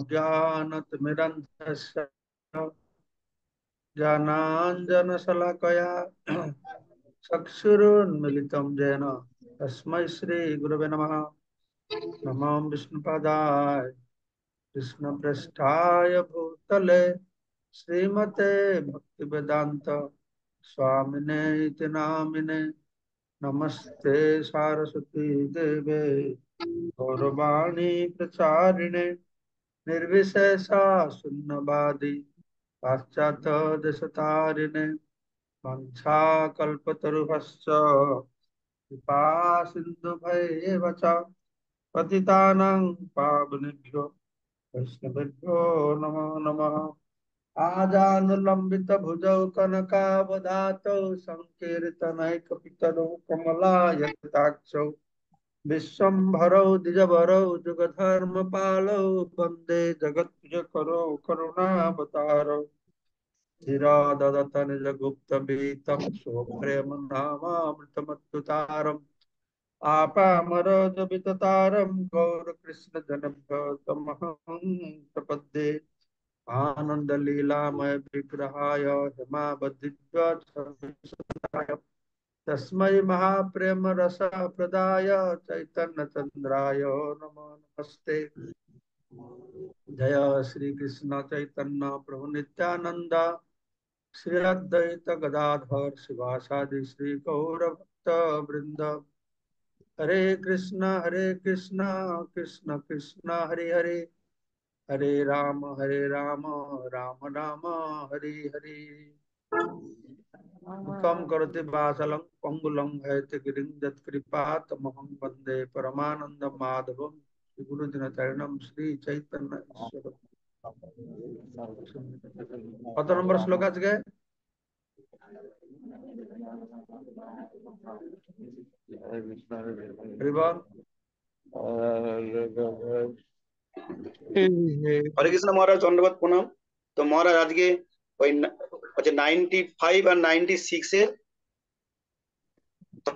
ज्ञानतिमिरन्धस्य ज्ञानाञ्जनशलाकया चक्षुरुन्मिलितं येन तस्मै श्रीगुरवे नमः। नमो विष्णुपादाय कृष्णप्रेष्ठाय भूतले श्रीमते भक्तिवेदान्त स्वामिने इति नामिने। नमस्ते सारस्वती देवे गौरवाणी प्रचारिणे निर्विशेषा शून्यवादी पाश्चात्य देशतारिणे वंशाकल्पतरुभ्यश्च कृपा सिन्धुभैव च पतितानां पावनेभ्यो वैष्णवेभ्यो नमो नमः। आजानुलम्बितभुजौ कनकावदातौ सङ्कीर्तनैकपितरौ कमलायताक्षौ विश्वम्भरौ द्विजवरौ जुगधर्मपालौ वन्दे जगत्प्रियकरौ करुणावतारौ धीराददत निजगुप्तवीतं स्वप्रेम नामामृतमत्तुतारम् आपामरजविततारं गौरकृष्णजनभ्यो तमहं प्रपद्ये। आनन्दलीलामय विग्रहाय हेमावद्दिव्यसुताय तस्मै महाप्रेम रस प्रदाय चैतन्य चंद्राय नमो नमस्ते। जय श्री कृष्ण चैतन्य प्रभु नित्यानंद श्री अद्वैत गदाधर शिवासादि श्री गौर भक्त वृंद। हरे कृष्ण कृष्ण कृष्ण हरे हरे, हरे राम राम राम हरे हरे। मुखं करोति वाचालं पंगुलं हैतगिरिं यत्कृपातमहं वन्दे परमानन्दं माधवं श्रीगुरुदिनचरणं श्री चैतन्य ईश्वर। कत नंबर श्लोक आज के? हरिबल। হরে কৃষ্ণ মহারাজ, ধন্যবাদ, প্রণাম। তো মহারাজ আজকে ওই 95 আর 96 এর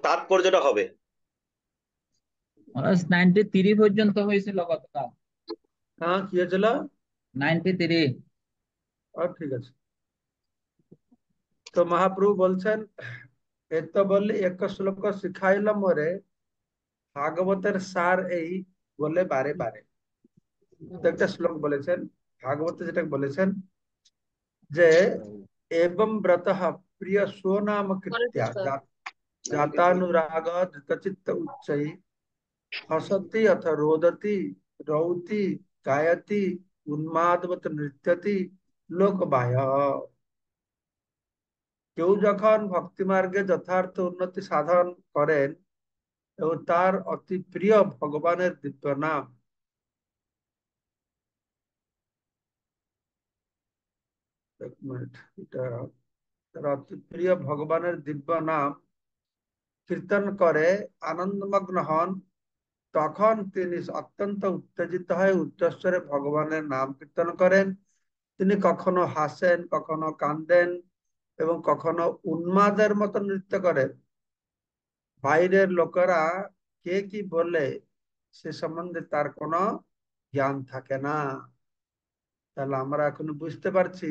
তাৎপর্যটা হবে। 93 পর্যন্ত হয়েছিল গতকাল। হ্যাঁ কি হয়েছিল? 93। ঠিক আছে। তো মহাপ্রভু বলছেন এত বললি এক শ্লোক শিখাইল মোরে ভাগবতের সার এই বলে বারে বারে। তো একটা শ্লোক বলেছেন ভাগবতে, যেটা বলেছেন যে एवं व्रतः प्रिय स्वनाम कृत्या जातानुराग धृतचित्त उच्चैः हसति अथ रोदति रौति गायति उन्मादवत नृत्यति लोकबाह्य। কেউ যখন ভক্তি মার্গে যথার্থ উন্নতি সাধন করেন এবং তার অতি প্রিয় ভগবানের দিব্য নাম, এক মিনিট, এটা তার অতি প্রিয় ভগবানের দিব্য নাম কীর্তন করে আনন্দমগ্ন হন, তখন তিনি অত্যন্ত উত্তেজিত হয়ে উচ্চস্বরে ভগবানের নাম কীর্তন করেন। তিনি কখনো হাসেন, কখনো কাঁদেন এবং কখনো উন্মাদের মতো নৃত্য করেন। বাইরের লোকেরা কে কি বলে সে সম্বন্ধে তার কোনো জ্ঞান থাকে না। তাহলে আমরা এখন বুঝতে পারছি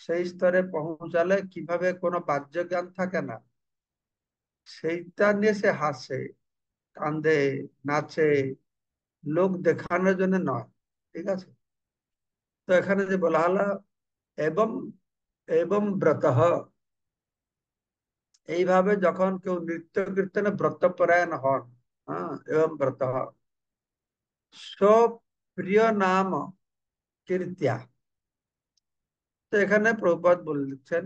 সেই স্তরে পৌঁছালে কিভাবে কোনো বাহ্য জ্ঞান থাকে না, সেইটা নিয়ে সে হাসে, কান্দে, নাচে, লোক দেখানোর জন্য নয়। ঠিক আছে? তো এখানে যে বলা হলো এবং এবং ব্রতঃ, এইভাবে যখন কেউ নৃত্য কীর্তনে ব্রতপরায়ণ হন, হ্যাঁ, এবং ব্রতঃ প্রিয় নাম কীর্তিয়া। তো এখানে প্রভুপাদ বলছেন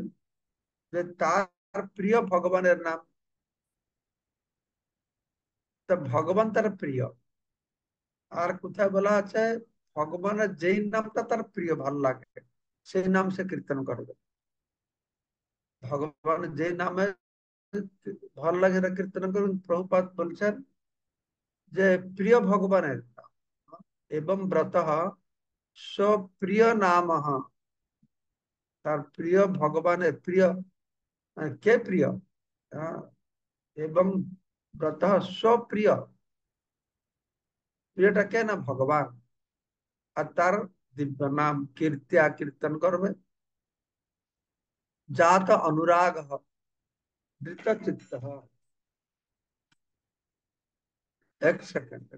যে তার প্রিয় ভগবানের নাম, তা ভগবান তার প্রিয়। আর কোথায় বলা আছে ভগবানের যেই নামটা তার প্রিয় ভাল লাগে সেই নাম সে কীর্তন করবে। ভগবানের যে নামে ভাল লাগে সেটা কীর্তন করুন। প্রভুপাদ বলছেন যে প্রিয় ভগবানের নাম এবং ব্রতঃ স্বপ্রিয় নাম, তার প্রিয় ভগবানের প্রিয় কে প্রিয়, এবং ব্রতঃ স্বপ্রিয়, প্রিয়টা কে না ভগবান। আর তার দিব্য নাম কীর্তিয়া কীর্তন করবে। জাত অনুরাগ ধৃত চিত্ত। এক সেকেন্ড।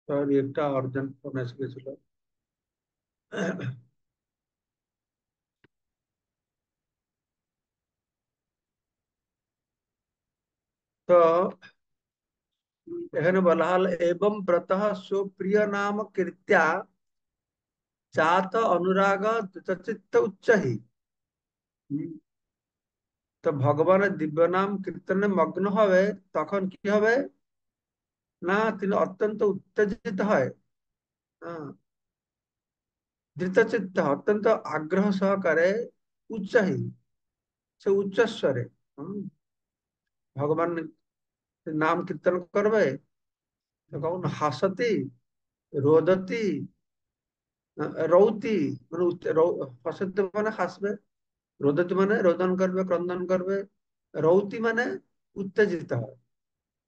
সরি, একটা অর্জেন্ট ফোন এসে গেছিল। তো এখানে বলা হল এবং ব্রত সুপ্রিয় নাম কীর্ত্য়া জাত অনুরাগ চিত্ত উচ্চহি। তো ভগবানের দিব্য নাম কীর্তনে মগ্ন হবে, তখন কি হবে না তিনি অত্যন্ত উত্তেজিত হয়, ধৃতচিত্ত অত্যন্ত আগ্রহ সহকারে উচ্চাহী, সে উচ্চস্বরে ভগবান নাম কীর্তন করবে। তখন হাসতি রোদতি রৌতি মানে হাসতি মানে হাসবে, রোদতি মানে রোদন করবে ক্রন্দন করবে, রৌতি মানে উত্তেজিত হয়,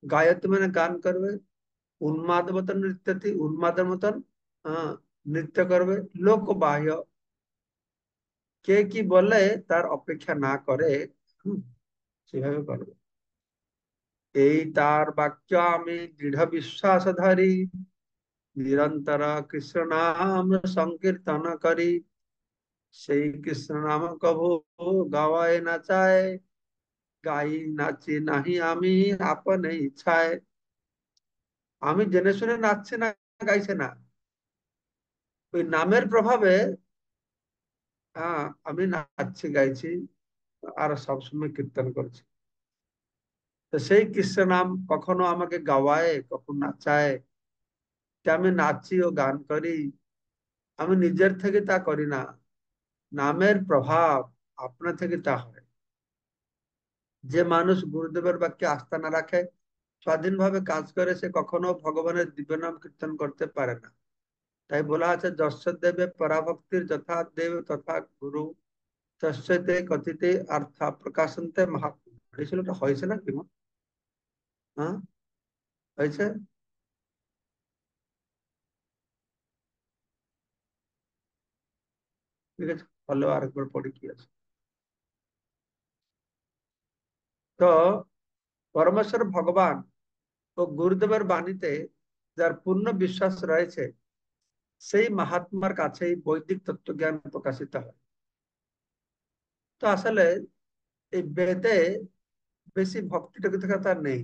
গায়তি মানে গান করবে, উন্মাদ মতন নৃত্যতি উন্মাদের মতন নৃত্য করবে, লোক বাহ্য কে কি বলে তার অপেক্ষা না করে সেভাবে করবে। এই তার বাক্য আমি দৃঢ় বিশ্বাস ধরি নিরন্তর কৃষ্ণ নাম সংকীর্তন করি। সেই কৃষ্ণ নাম কভু গাওয়ায় না চায়, গাই নাচি নাহি আমি আপনে ইচ্ছায়। আমি জেনে শুনে নাচছে না, গাইছে না, ওই নামের প্রভাবে আমি নাচছি গাইছি আর সবসময় কীর্তন করছি। তো সেই কৃষ্ণ নাম কখনো আমাকে গাওয়ায় কখনো নাচায়, আমি নাচি ও গান করি, আমি নিজের থেকে তা করি না, নামের প্রভাব আপনা থেকে তা হয়। যে মানুষ গুরুদেবের বাক্যে আস্থা না রাখে, স্বাধীনভাবে কাজ করে, সে কখনো ভগবানের দিব্য নাম কীর্তন করতে পারে না। তাই বলা আছে যস্য দেবে পরাভক্তির যথা দেব তথা গুরু তস্যতে কথিতে অর্থ প্রকাশন্তে মহাত্মা। এই ছিল হয়েছে না কি মা? হ্যাঁ, হয়েছে। ঠিক আছে, হলেও আরেকবার পড়ি কি আছে। তো পরমেশ্বর ভগবান ও গুরুদেবের বাণীতে যার পূর্ণ বিশ্বাস রয়েছে, সেই মহাত্মার কাছেই বৈদিক তত্ত্বজ্ঞান প্রকাশিত হয়। তো আসলে এই বেদে বেশি ভক্তি টক্তি কথা নেই,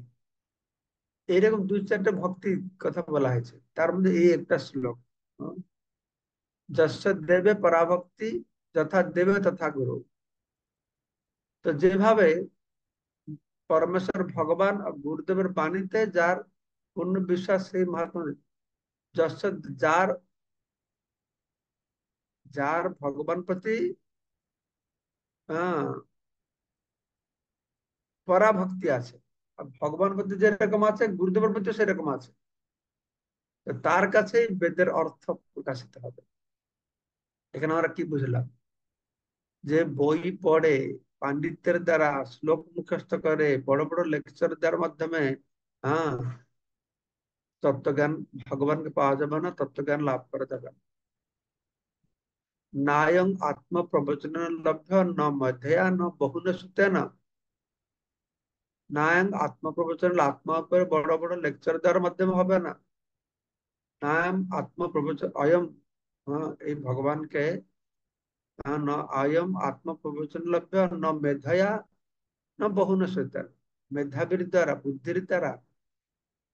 এইরকম দুই চারটে ভক্তি কথা বলা হয়েছে, তার মধ্যে এই একটা শ্লোক যস্য দেবে পরাভক্তি যথা দেবে তথা গুরু। তো যেভাবে পরমেশ্বর ভগবান আর গুরুদেবের বাণীতে যার পূর্ণ বিশ্বাস, সেই মহাত্মা যশ যার যার ভগবান প্রতি আহ পরাভক্তি আছে, আর ভগবান প্রতি যেরকম আছে গুরুদেবের প্রতি সেরকম আছে, তো তার কাছেই বেদের অর্থ প্রকাশিত হবে। এখানে আমরা কি বুঝলাম, যে বই পড়ে পাণ্ডিত্যের দ্বারা শ্লোক মুখস্থ করে বড় বড় লেকচার দেওয়ার মাধ্যমে হ্যাঁ তত্ত্বজ্ঞান ভগবানকে পাওয়া যাবে না, তত্ত্বজ্ঞান লাভ করা যাবে না। নায়ং আত্ম প্রবচন লভ্য ন মধ্যয়া ন বহুন সুতেন। নায়ং আত্ম প্রবচন, আত্মা উপরে বড় বড় লেকচার দেওয়ার মাধ্যমে হবে না। নায়ং আত্ম প্রবচন অয়ম, এই ভগবানকে ন অয়ম আত্ম প্রবচন লভ্য ন মেধয়া ন বহুন সুতেন। মেধাবীর দ্বারা, বুদ্ধির দ্বারা,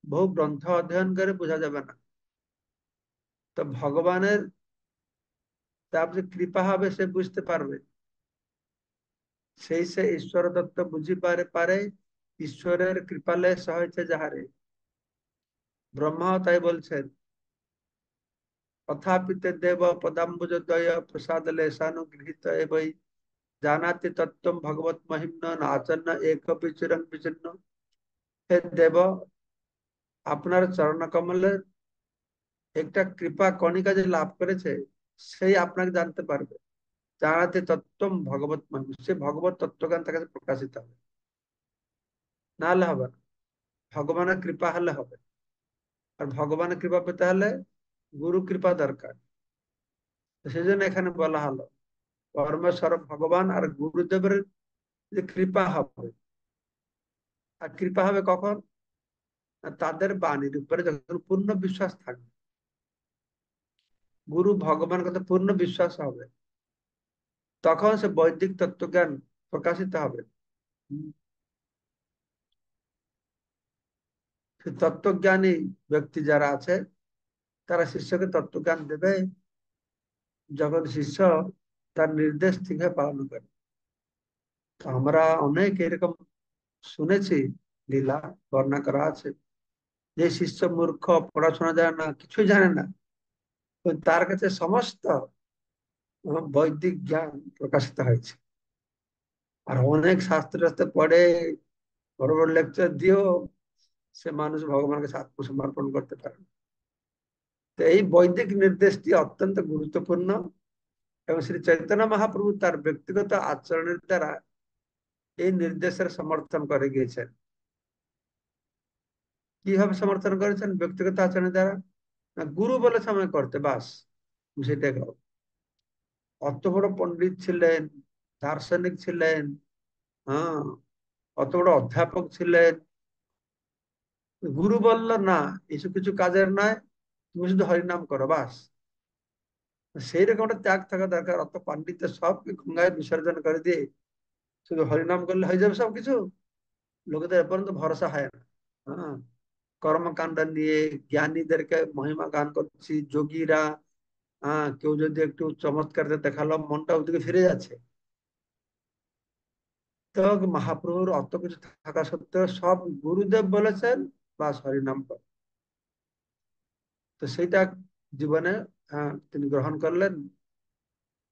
বহু গ্রন্থ অধ্যয়ন করে বোঝা যাবে না। তো ভগবানের তার যে কৃপা হবে সে বুঝতে পারবে, সেই সে ঈশ্বর তত্ত্ব বুঝি পারে পারে। ঈশ্বরের কৃপালে সহজে যাহারে। ব্রহ্মা তাই বলছেন, তথাপিতে দেব পদাম্বুজদ্বয় প্রসাদ লেশানুগৃহীত এবৈ জানাতি তত্ত্বম ভগবত মহিম্ন নাচন্ন এক বিচরণ বিচ্ছিন্ন। হে দেব, আপনার চরণ কমলে একটা কৃপা কণিকা যে লাভ করেছে, সেই আপনাকে জানতে পারবে। জানাতে তত্ত্বম ভগবত মহিম, সে ভগবত তত্ত্বজ্ঞান তার কাছে প্রকাশিত হবে, না হলে হবে না। ভগবানের কৃপা হলে হবে। আর ভগবানের কৃপা পেতে হলে গুরু কৃপা দরকার। সেই জন্য এখানে বলা হলো পরমেশ্বর ভগবান আর গুরুদেবের যে কৃপা হবে। আর কৃপা হবে কখন? না, তাদের বাণীর উপরে যখন পূর্ণ বিশ্বাস থাকবে, গুরু ভগবান কথা পূর্ণ বিশ্বাস হবে, তখন সে বৈদিক তত্ত্বজ্ঞান প্রকাশিত হবে। সে তত্ত্বজ্ঞানী ব্যক্তি যারা আছে, তারা শিষ্যকে তত্ত্বজ্ঞান দেবে যখন শিষ্য তার নির্দেশ ঠিকভাবে পালন করে। তো আমরা অনেক এরকম শুনেছি, লীলা বর্ণনা করা আছে, যে শিষ্য মূর্খ, পড়াশোনা জানে না, কিছুই জানে না, তো তার কাছে সমস্ত বৈদিক জ্ঞান প্রকাশিত হয়েছে। আর অনেক শাস্ত্র টাস্ত্র পড়ে, বড় বড় লেকচার দিয়েও সে মানুষ ভগবানের কাছে আত্মসমর্পণ করতে পারে না। তো এই বৈদিক নির্দেশটি অত্যন্ত গুরুত্বপূর্ণ, এবং শ্রী চৈতন্য মহাপ্রভু তার ব্যক্তিগত আচরণের দ্বারা এই নির্দেশের সমর্থন করে গিয়েছেন। কিভাবে সমর্থন করেছেন? ব্যক্তিগত আচরণের দ্বারা। না, গুরু বলেছে আমাকে করতে, বাস সেটাই করো। অত বড় পণ্ডিত ছিলেন, দার্শনিক ছিলেন, হ্যাঁ, অত বড় অধ্যাপক ছিলেন, গুরু বলল না এসব কিছু কাজের নয়, তুমি শুধু হরিনাম করো, বাস। সেই রকম একটা ত্যাগ থাকা দরকার। অত পাণ্ডিত্য সব গঙ্গায় বিসর্জন করে দিয়ে শুধু হরিনাম করলে হয়ে যাবে সবকিছু, লোকেদের এ পর্যন্ত ভরসা হয় না। হ্যাঁ, কর্মকাণ্ড নিয়ে জ্ঞানীদেরকে মহিমা গান করছি, যোগীরা, কেউ যদি একটু চমৎকার দেখালো, মনটা ওদিকে ফিরে যাচ্ছে। তো মহাপ্রভুর অত কিছু থাকা সত্ত্বেও সব গুরুদেব বলেছেন বাস হরিনাম কর। তো সেইটা জীবনে তিনি গ্রহণ করলেন,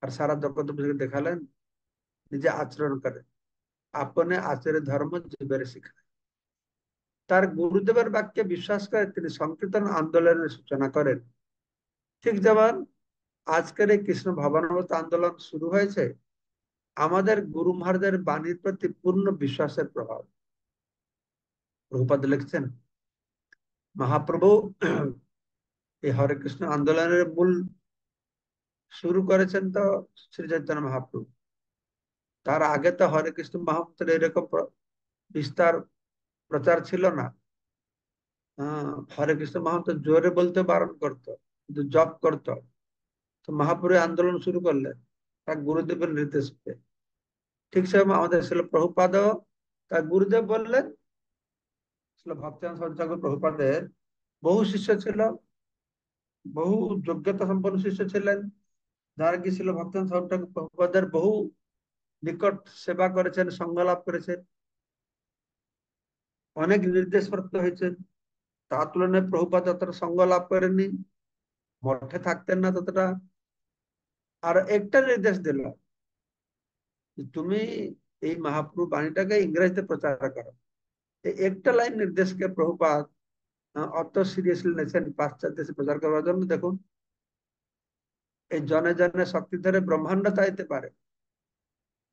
আর সারা জগৎ দেখালেন, নিজে আচরণ করে, আপনে আচরে ধর্ম জীবের শিখায়। তার গুরুদেবের বাক্যে বিশ্বাস করে তিনি সংকীর্তন আন্দোলনের সূচনা করেন। ঠিক যেমন আজকের এই কৃষ্ণ ভাবনামৃত আন্দোলন শুরু হয়েছে আমাদের গুরু মহারাজের বাণীর প্রতি পূর্ণ বিশ্বাসের প্রভাব। প্রভুপাদ লিখছেন, মহাপ্রভু এই হরে কৃষ্ণ আন্দোলনের মূল শুরু করেছেন তো শ্রী চৈতন্য মহাপ্রভু। তার আগে তো হরে কৃষ্ণ মহামন্ত্রের এরকম বিস্তার প্রচার ছিল না। হরে কৃষ্ণ মহামন্ত্র জোরে বলতে বারণ করতো, কিন্তু জপ করতো। তো মহাপ্রভু আন্দোলন শুরু করলেন তার গুরুদেবের নির্দেশ পেয়ে। ঠিক সেরকম আমাদের ছিল প্রভুপাদ, তার গুরুদেব বললেন। ছিল ভক্তান সঞ্চালক প্রভুপাদের বহু শিষ্য ছিল, বহু যোগ্যতা সম্পন্ন শিষ্য ছিলেন, যারা কি ছিল ভক্তান সঞ্চালক প্রভুপাদের বহু নিকট সেবা করেছেন, সঙ্গ লাভ করেছেন, অনেক নির্দেশ প্রাপ্ত হয়েছেন। তার তুলনায় প্রভুপাদ যতটা সঙ্গ লাভ করেননি, মঠে থাকতেন না ততটা। আর একটা নির্দেশ দিল, তুমি এই মহাপ্রভু বাণীটাকে ইংরেজিতে প্রচার করো। এই একটা লাইন নির্দেশকে প্রভুপাদ অত সিরিয়াসলি নিয়েছেন পাশ্চাত্য দেশে প্রচার করার জন্য। দেখুন, এই জনে জনে শক্তি ধরে ব্রহ্মাণ্ড চাইতে পারে,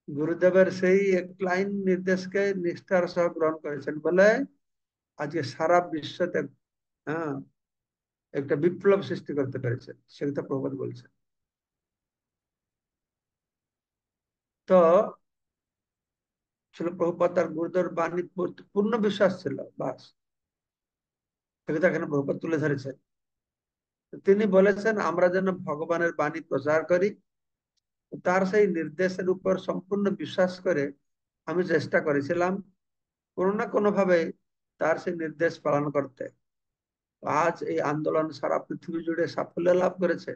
গুরুদেবের সেই এক লাইন নির্দেশকে নিষ্ঠার সহ গ্রহণ করেছেন বলে আজকে সারা বিশ্বতে একটা বিপ্লব সৃষ্টি করতে পেরেছেন, সে কথা প্রভুপাদ বলছেন। তো ছিল প্রভুপাদ তার গুরুদেবের বাণী পূর্ণ বিশ্বাস ছিল, বাস সে কথা এখানে প্রভুপাদ তুলে ধরেছেন। তিনি বলেছেন আমরা যেন ভগবানের বাণী প্রচার করি, তার সেই নির্দেশের উপর সম্পূর্ণ বিশ্বাস করে আমি চেষ্টা করেছিলাম কোনো না কোনো ভাবে তার সেই নির্দেশ পালন করতে। আজ এই আন্দোলন সারা পৃথিবী জুড়ে সাফল্য লাভ করেছে।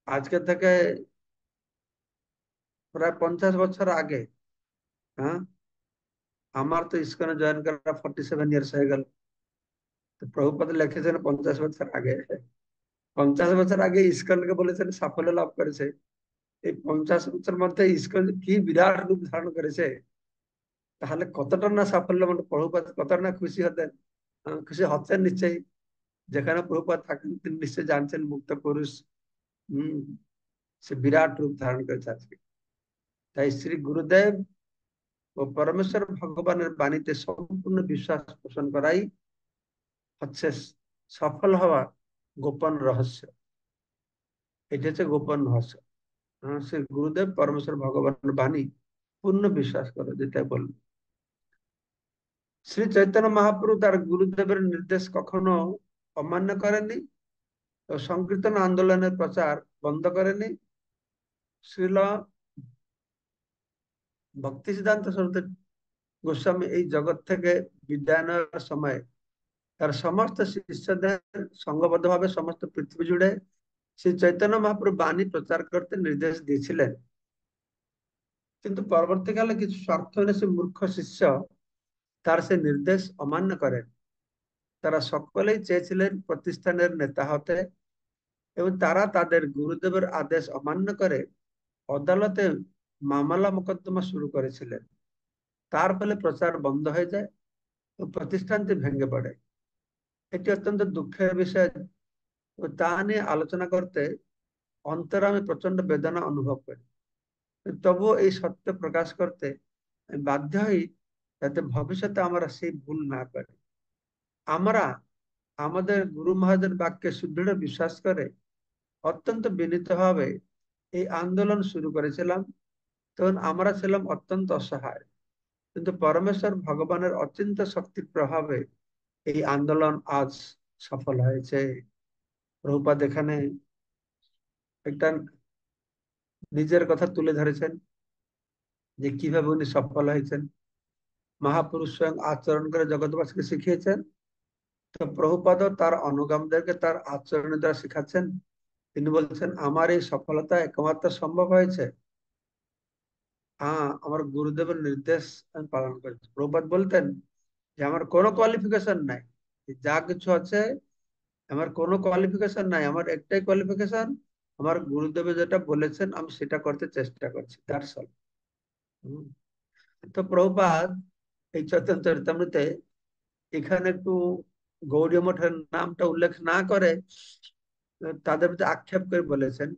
আজকে থেকে প্রায় 50 বছর আগে, হ্যাঁ, আমার তো ইসকনে জয়েন করা 47 ইয়ার্স হয়ে গেল। তো প্রভুপাদ লিখেছেন 50 বছর আগে, 50 বছর আগে ইসকনকে বলেছেন সাফল্য লাভ করেছে। এই 50 বছর মধ্যে ইসকন কি বিরাট রূপ ধারণ করেছে, তাহলে কতটা না সাফল্য, মানে প্রভুপাদ কতটা না খুশি হতেন। খুশি হচ্ছেন নিশ্চয়ই, যেখানে প্রভুপাদ থাকেন তিনি নিশ্চয়ই জানছেন মুক্ত পুরুষ হম সে বিরাট রূপ ধারণ করেছে আজকে। তাই শ্রী গুরুদেব ও পরমেশ্বর ভগবানের বাণীতে সম্পূর্ণ বিশ্বাস পোষণ করাই হচ্ছে সফল হওয়া গোপন রহস্য। এটা হচ্ছে গোপন রহস্য। শ্রী গুরুদেব পরমেশ্বর ভগবানের বাণী পূর্ণ বিশ্বাস করো, যেটা বলল শ্রী চৈতন্য মহাপ্রভু তার গুরুদেবের নির্দেশ কখনো অমান্য করেনি ও সংকীর্তন আন্দোলনের প্রচার বন্ধ করেনি। শ্রীল ভক্তি সিদ্ধান্ত সরস্বতী গোস্বামী এই জগৎ থেকে বিদায় নেওয়ার সময় তার সমস্ত শিষ্যদের সংঘবদ্ধভাবে সমস্ত পৃথিবী জুড়ে শ্রী চৈতন্য মহাপ্রভু বাণী প্রচার করতে নির্দেশ দিয়েছিলেন। কিন্তু পরবর্তীকালে কিছু স্বার্থন্বেষী মূর্খ শিষ্য তার সে নির্দেশ অমান্য করেন। তারা সকলেই চেয়েছিলেন প্রতিষ্ঠানের নেতা হতে এবং তারা তাদের গুরুদেবের আদেশ অমান্য করে আদালতে মামলা মোকদ্দমা শুরু করেছিলেন। তার ফলে প্রচার বন্ধ হয়ে যায় ও প্রতিষ্ঠানটি ভেঙে পড়ে। এটি অত্যন্ত দুঃখের বিষয় ও তা নিয়ে আলোচনা করতে অন্তরে আমি প্রচন্ড বেদনা অনুভব করি। তবুও এই সত্য প্রকাশ করতে আমি বাধ্য হই, যাতে ভবিষ্যতে আমরা সেই ভুল না করি। আমরা আমাদের গুরু মহাজের বাক্যে সুদৃঢ় বিশ্বাস করে অত্যন্ত বিনীতভাবে এই আন্দোলন শুরু করেছিলাম। তখন আমরা ছিলাম অত্যন্ত অসহায়, কিন্তু পরমেশ্বর ভগবানের অচিন্ত শক্তির প্রভাবে এই আন্দোলন আজ সফল হয়েছে। প্রভুপাদ এখানে একটা নিজের কথা তুলে ধরেছেন যে কিভাবে উনি সফল হয়েছেন। মহাপুরুষ স্বয়ং আচরণ করে জগৎবাসীকে শিখিয়েছেন, তো প্রভুপাদ তার অনুগামীদেরকে তার আচরণের দ্বারা শিখাচ্ছেন। তিনি বলছেন আমার এই সফলতা একমাত্র সম্ভব হয়েছে আমার গুরুদেবের নির্দেশ আমি পালন করেছি। প্রভুপাদ বলতেন যে আমার কোনো কোয়ালিফিকেশন নাই, যা কিছু আছে আমার কোনো কোয়ালিফিকেশন নাই, আমার একটাই কোয়ালিফিকেশন আমার গুরুদেব যেটা বলেছেন আমি সেটা করতে চেষ্টা করছি, দ্যাটস অল। তো প্রভুপাদ এই চৈতন্য চরিতামৃতে এখানে একটু গৌড়ীয় মঠের নামটা উল্লেখ না করে তাদের প্রতি আক্ষেপ করে বলেছেন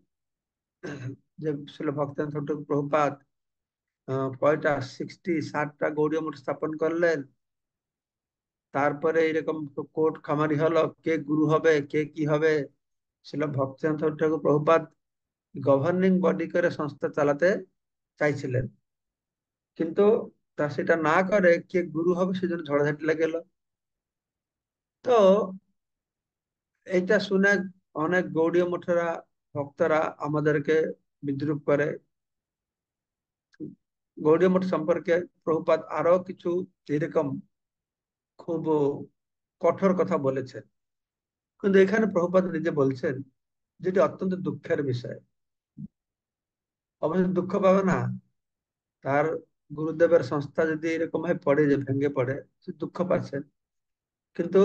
যে শিল ভক্তানন্দ ঠাকুর প্রভুপাদ কয়টা 60-60টা গৌড়ীয় মঠ স্থাপন করলেন। তারপরে এরকম কোর্ট খামারি হলো কে গুরু হবে কে কি হবে। শিল ভক্তানন্দ ঠাকুর প্রভুপাদ গভর্নিং বডি করে সংস্থা চালাতে চাইছিলেন, কিন্তু তা সেটা না করে কে গুরু হবে সেজন্য ঝড়াঝাটি লেগে গেল। তো এটা শুনে অনেক গৌড়ীয় মঠেরা ভক্তরা আমাদেরকে বিদ্রুপ করে। গৌড়ীয় মঠ সম্পর্কে প্রভুপাদ আরো কিছু এরকম খুব কঠোর কথা বলেছেন, কিন্তু এখানে প্রভুপাদ নিজে বলছেন যেটি অত্যন্ত দুঃখের বিষয়। অবশ্য দুঃখ পাবে না, তার গুরুদেবের সংস্থা যদি এরকম ভাবে পড়ে যে ভেঙে পড়ে, সে দুঃখ পাচ্ছেন। কিন্তু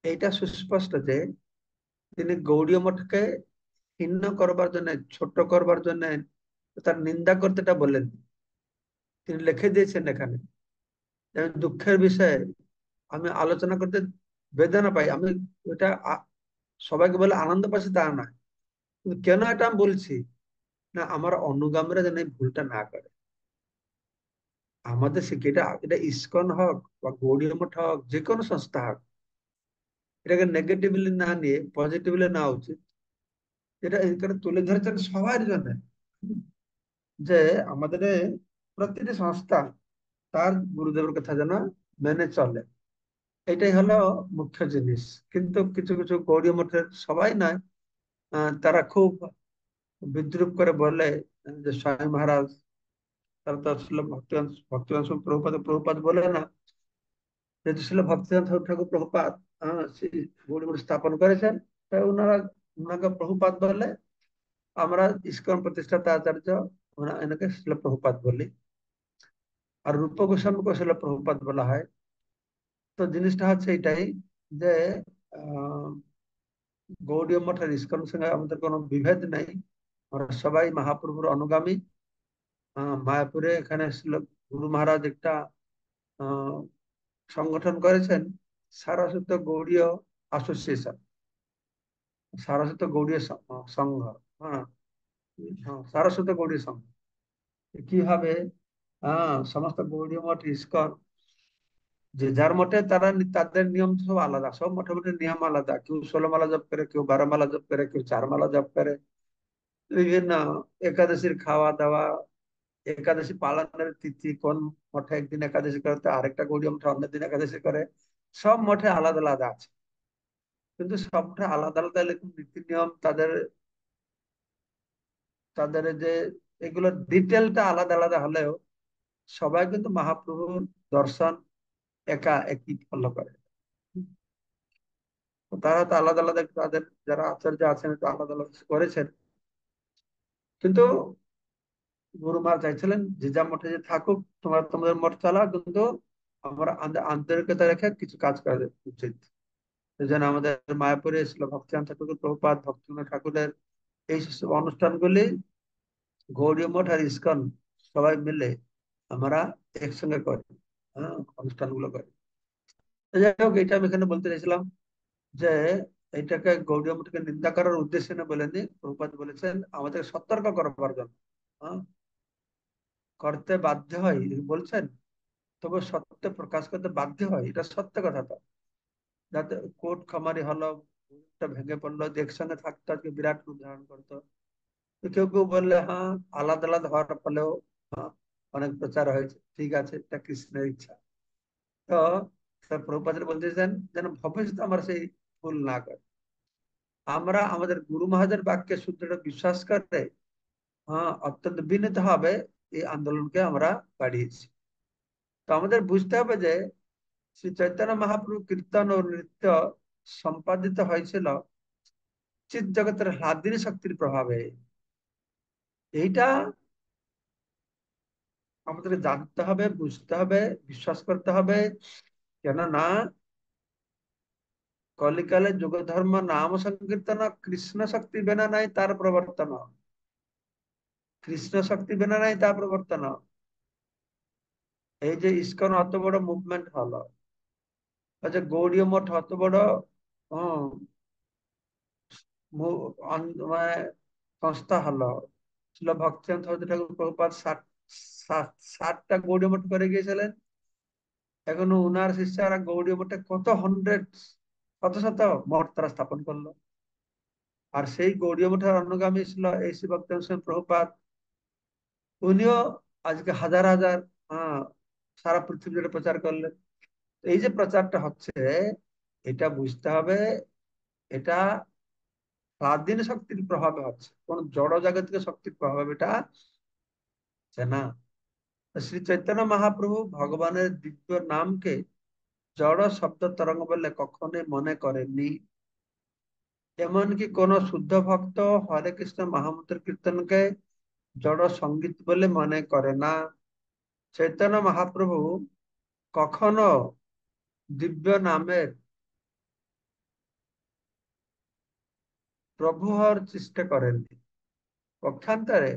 এইটা সুস্পষ্ট যে তিনি গৌড়ীয় মঠকে হীন করবার জন্য, ছোট করবার জন্য, তার নিন্দা করতে এটা বললেন। তিনি লিখে দিয়েছেন এখানে আমি দুঃখের বিষয়ে আমি আলোচনা করতে বেদনা পাই। আমি এটা সবাইকে বলে আনন্দ পাচ্ছি তা না, কিন্তু কেন এটা আমি বলছি না, আমার অনুগামীরা যেন এই ভুলটা না করে। আমাদের শিক্ষা এটা এটা ইসকন হোক বা গৌড়ীয় মঠ হোক, যে কোনো সংস্থা হোক, এটাকে নেগেটিভলি না নিয়ে পজিটিভলি নেওয়া উচিত। এটা এখানে তুলে ধরেছেন সবার জন্য যে আমাদের প্রতিটি সংস্থা তার গুরুদেবের কথা যেন মেনে চলে, এটাই হলো মুখ্য জিনিস। কিন্তু কিছু কিছু গৌড়ীয় মঠের সবাই নয়, তারা খুব বিদ্রুপ করে বলে যে স্বামী মহারাজ, তারা তো আসলে ভক্তিবান ভক্তিবান স্বামী প্রভুপাদ প্রভুপাদ বলে না, যেহেতু ছিল ভক্তিবান ঠাকুর প্রভুপাদ সেই গৌড়ী মঠ স্থাপন করেছেন, তাই ওনারা ওনাকে প্রভুপাদ বলে। আমরা ইসকন প্রতিষ্ঠাতা আচার্য এনাকে শিল প্রভুপাদ বলি, আর রূপ গোস্বামীকে শিল প্রভুপাদ বলা হয়। তো জিনিসটা হচ্ছে এটাই যে আহ গৌড়ীয় মঠ আর ইসকনের সঙ্গে আমাদের কোনো বিভেদ নেই, আমরা সবাই মহাপ্রভুর অনুগামী। মায়াপুরে এখানে ছিল গুরু মহারাজ একটা আহ সংগঠন করেছেন, সারস্বত গৌড়ীয় অ্যাসোসিয়েশন, সারস্বত গৌড়ীয় সংঘ। হ্যাঁ, সারস্বত গৌড়ীয় সংঘ। কিভাবে সমস্ত গৌড়ীয় মঠ ইসকন যে যার মঠে তারা তাদের নিয়ম সব আলাদা, সব মঠে মঠে নিয়ম আলাদা, কেউ 16 মালা জপ করে, কেউ 12 মালা জপ করে, কেউ 4 মালা জপ করে। বিভিন্ন একাদশীর খাওয়া দাওয়া, একাদশী পালনের তিথি, কোন মঠে একদিন একাদশী করে তো আরেকটা গৌড়ীয় মঠে অন্য দিন একাদশী করে, সব মঠে আলাদা আলাদা আছে। কিন্তু সব মঠে আলাদা আলাদা এরকম নীতি নিয়ম, তাদের তাদের যে এগুলোর ডিটেলটা আলাদা আলাদা হলেও সবাই কিন্তু মহাপ্রভুর দর্শন একই ফলো করে। তো তারা তো আলাদা আলাদা, তাদের যারা আচার্য আছেন তো আলাদা আলাদা করেছেন। কিন্তু গুরু মা চাইছিলেন যে যা মঠে যে থাকুক, তোমরা তোমাদের মঠ চালাও, কিন্তু আমরা আন্তরিকতা রেখে কিছু কাজ করা উচিত। যেন আমাদের মায়াপুরে ছিল ভক্তিনাথ ঠাকুর প্রভুপাদ, ভক্তিনাথ ঠাকুরের এই সব অনুষ্ঠানগুলি গৌড়ীয় মঠ আর ইসকন সবাই মিলে আমরা একসঙ্গে করি, অনুষ্ঠানগুলো করি। তো যাই হোক, এটা আমি এখানে বলতে চাইছিলাম যে এটাকে গৌড়ীয় মঠকে নিন্দা করার উদ্দেশ্যে না বলেনি, প্রভুপাদ বলেছেন আমাদের সতর্ক করবার জন্য। হ্যাঁ, করতে বাধ্য হয় বলছেন, তবে সত্য প্রকাশ করতে বাধ্য হয়, এটা সত্য কথা। তো যাতে কোর্ট খামারি হলো, ভূমিটা ভেঙে পড়লো, যে একসঙ্গে থাকতো আজকে বিরাট রূপ ধারণ করতো। তো কেউ কেউ বললে হ্যাঁ, আলাদা আলাদা হওয়ার ফলেও অনেক প্রচার হয়েছে, ঠিক আছে, এটা কৃষ্ণের ইচ্ছা। তো স্যার প্রভুপাদ বলতেছেন যেন ভবিষ্যতে আমরা সেই ভুল না করি। আমরা আমাদের গুরু মহাজের বাক্যে সুদৃঢ় বিশ্বাস করে অত্যন্ত বিনীত হবে এই আন্দোলনকে আমরা বাড়িয়েছি। তো আমাদের বুঝতে হবে যে শ্রী চৈতন্য মহাপ্রভু কীর্তন ও নৃত্য সম্পাদিত হয়েছিল চিৎ জগতের হ্লাদিনী শক্তির প্রভাবে। এইটা আমাদের জানতে হবে, বুঝতে হবে, বিশ্বাস করতে হবে। কেননা কলিকালে যুগ ধর্ম নাম সংকীর্তন কৃষ্ণ শক্তি বিনা নাই তার প্রবর্তন, কৃষ্ণ শক্তি বিনা নাই তার প্রবর্তন। এই যে ইসকন অত বড় মুভমেন্ট হলো, যে গৌড়ীয় মঠ অত বড় হম মানে সংস্থা হলো, ছিল ভক্তিনাথ ঠাকুর প্রভুপাদ 60টা গৌড়ীয় মঠ করে গিয়েছিলেন। এখনো উনার শিষ্যরা গৌড়ীয় মঠে কত হান্ড্রেড, শত শত মঠ তারা স্থাপন করলো। আর সেই গৌড়ীয় মঠের অনুগামী ছিল এই শ্রী ভক্তিনাথ স্বামী প্রভুপাদ। উনিও আজকে হাজার হাজার সারা পৃথিবী জুড়ে প্রচার করলেন। এই যে প্রচারটা হচ্ছে, এটা বুঝতে হবে, এটা স্বাধীন শক্তির প্রভাবে হচ্ছে, কোন জড় জাগতিক শক্তির প্রভাবে এটা হচ্ছে না। শ্রী চৈতন্য মহাপ্রভু ভগবানের দিব্য নামকে জড় শব্দ তরঙ্গ বলে কখনোই মনে করেননি। এমনকি কোন শুদ্ধ ভক্ত হরে কৃষ্ণ মহামন্ত্র কীর্তনকে জড় সঙ্গীত বলে মনে করে না। চৈতন্য মহাপ্রভু কখনো দিব্য নামের প্রভু হওয়ার চেষ্টা করেননি। পক্ষান্তরে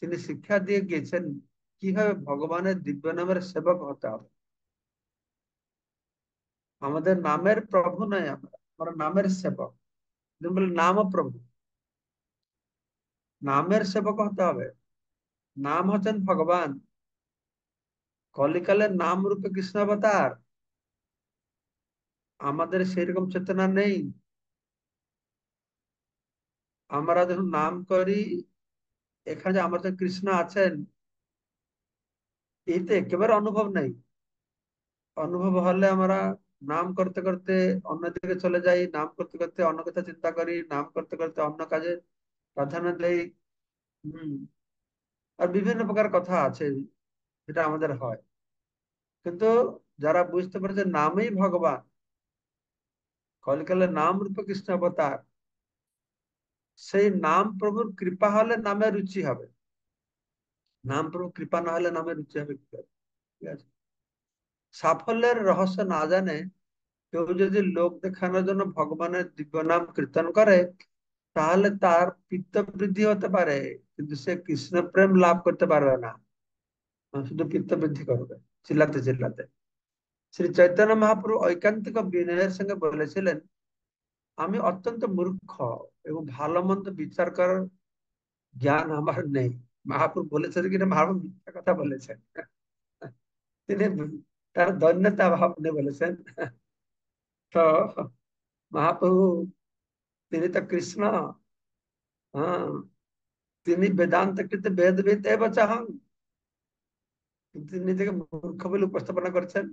তিনি শিক্ষা দিয়ে গিয়েছেন কিভাবে ভগবানের দিব্য নামের সেবক হতে হবে। আমাদের নামের প্রভু নয়, আমরা নামের সেবক। বলে নাম প্রভু, নামের সেবক হতে হবে। নাম হচ্ছেন ভগবান, কলিকালের নাম রূপে কৃষ্ণ অবতার। আমাদের সেই রকম চেতনা নেই। আমরা যখন নাম করি, এখানে যে আমাদের কৃষ্ণ আছেন, এতে একেবারে অনুভব নাই। অনুভব হলে আমরা নাম করতে করতে অন্যদিকে চলে যাই, নাম করতে করতে অন্য কথা চিন্তা করি, নাম করতে করতে অন্য কাজে প্রাধান্য দেই। হম। আর বিভিন্ন প্রকার কথা আছে, যেটা আমাদের হয়। কিন্তু যারা বুঝতে পারে যে নামই ভগবান, কলিকালে নাম রূপে কৃষ্ণ অবতার, সেই নাম প্রভুর কৃপা হলে নামে রুচি হবে। নাম প্রভুর কৃপা না হলে নামে রুচি হবে কি করে? ঠিক আছে। সাফল্যের রহস্য না জানে কেউ যদি লোক দেখানোর জন্য ভগবানের দিব্য নাম কীর্তন করে, তাহলে তার পিত্ত বৃদ্ধি হতে পারে, কিন্তু সে কৃষ্ণ প্রেম লাভ করতে পারবে না। শুধু পিত্ত বৃদ্ধি করবে চিল্লাতে চিল্লাতে। শ্রী চৈতন্য মহাপ্রভু ঐকান্তিক বিনয়ের সঙ্গে বলেছিলেন, আমি অত্যন্ত মূর্খ এবং ভালো মন্দ বিচার করার জ্ঞান আমার নেই। মহাপ্রভু বলেছেন কিনা, মহাপ্রভু মিথ্যা কথা বলেছেন। তিনি তার ধন্যতা ভাব নিয়ে বলেছেন। তো মহাপ্রভু, তিনি তো কৃষ্ণ। হ্যাঁ, তিনি বেদান্ত কৃত বেদবিদ এব চাহং, তিনি নিজেকে মূর্খ বলে উপস্থাপনা করছেন।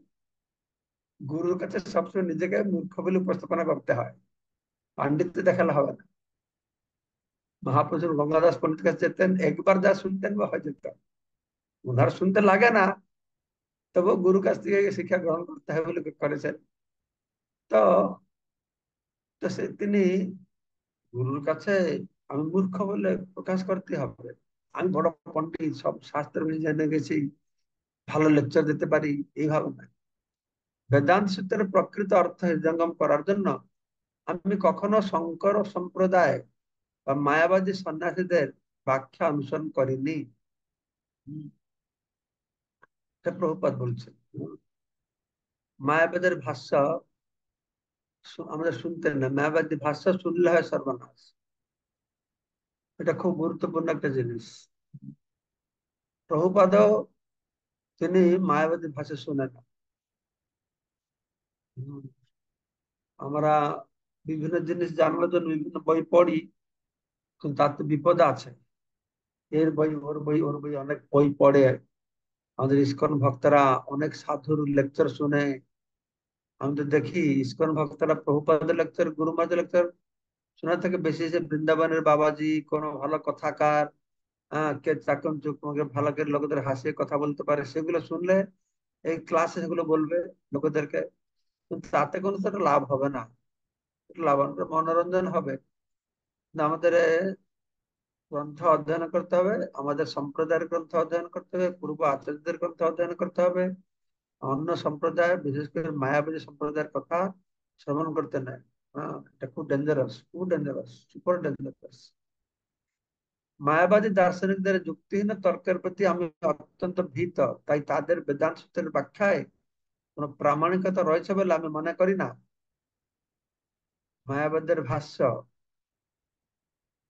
গুরুর কাছে সবসময় নিজেকে মূর্খ বলে উপস্থাপনা করতে হয়, পাণ্ডিত্য দেখালে হবে না। মহাপ্রভু গঙ্গাদাস পণ্ডিত কাছে যেতেন, একবার যা শুনতেন বা হয়ে যেত। ওনার শুনতে লাগে না, তবু গুরু কাছ থেকে শিক্ষা গ্রহণ করতে হবে বলে করেছেন। তো তো তিনি গুরুর কাছে আমি মূর্খ বলে প্রকাশ করতে হবে। আমি বড় পণ্ডিত, সব শাস্ত্র জেনে গেছি, ভালো লেকচার দিতে পারি, এইভাবে না। বেদান্ত সূত্রের প্রকৃত অর্থ হৃদয়ঙ্গম করার জন্য আমি কখনো শঙ্কর সম্প্রদায় বা মায়াবাদী সন্ন্যাসীদের ব্যাখ্যা অনুসরণ করিনি। হম, এটা প্রভুপাদ বলছেন। মায়াবাদের ভাষ্য আমাদের শুনতে না, মায়াবাদী ভাষ্য শুনলে হয় সর্বনাশ। এটা খুব গুরুত্বপূর্ণ একটা জিনিস। প্রভুপাদ তিনি মায়াবাদী ভাষা শুনেন না। হম, আমরা বিভিন্ন জিনিস জানার জন্য বিভিন্ন বই পড়ি, কিন্তু তার তো বিপদ আছে। এর বই, ওর বই, ওর বই, অনেক বই পড়ে। আমাদের ইসকন ভক্তরা অনেক সাধুর লেকচার শুনে। আমি তো দেখি ইসকন ভক্তরা প্রভুপাদের লেকচার, গুরুমাদের লেকচার শোনা থেকে বেশি যে বৃন্দাবনের বাবাজি কোনো ভালো কথাকার, কে চাকন চুকমকে ভালো করে লোকদের হাসিয়ে কথা বলতে পারে, সেগুলো শুনলে এই ক্লাসে সেগুলো বলবে লোকেদেরকে। কিন্তু তাতে কোনো তো লাভ হবে না। লাভ মনোরঞ্জন হবে না। আমাদের গ্রন্থ অধ্যয়ন করতে হবে, আমাদের সম্প্রদায়ের গ্রন্থ অধ্যয়ন করতে হবে, পূর্ব আচার্যদের গ্রন্থ অধ্যয়ন করতে হবে। অন্য সম্প্রদায়, বিশেষ করে মায়াবাদী সম্প্রদায়ের কথা শ্রবণ করতে নেই। হ্যাঁ, এটা খুব ডেঞ্জারাস, খুব ডেঞ্জারাস, সুপার ডেঞ্জারাস। মায়াবাদী দার্শনিকদের যুক্তিহীন তর্কের প্রতি আমি অত্যন্ত ভীত। তাই তাদের বেদান্ত সূত্রের ব্যাখ্যায় কোন প্রামাণিকতা রয়েছে বলে আমি মনে করি না। মায়াবাদের ভাষ্য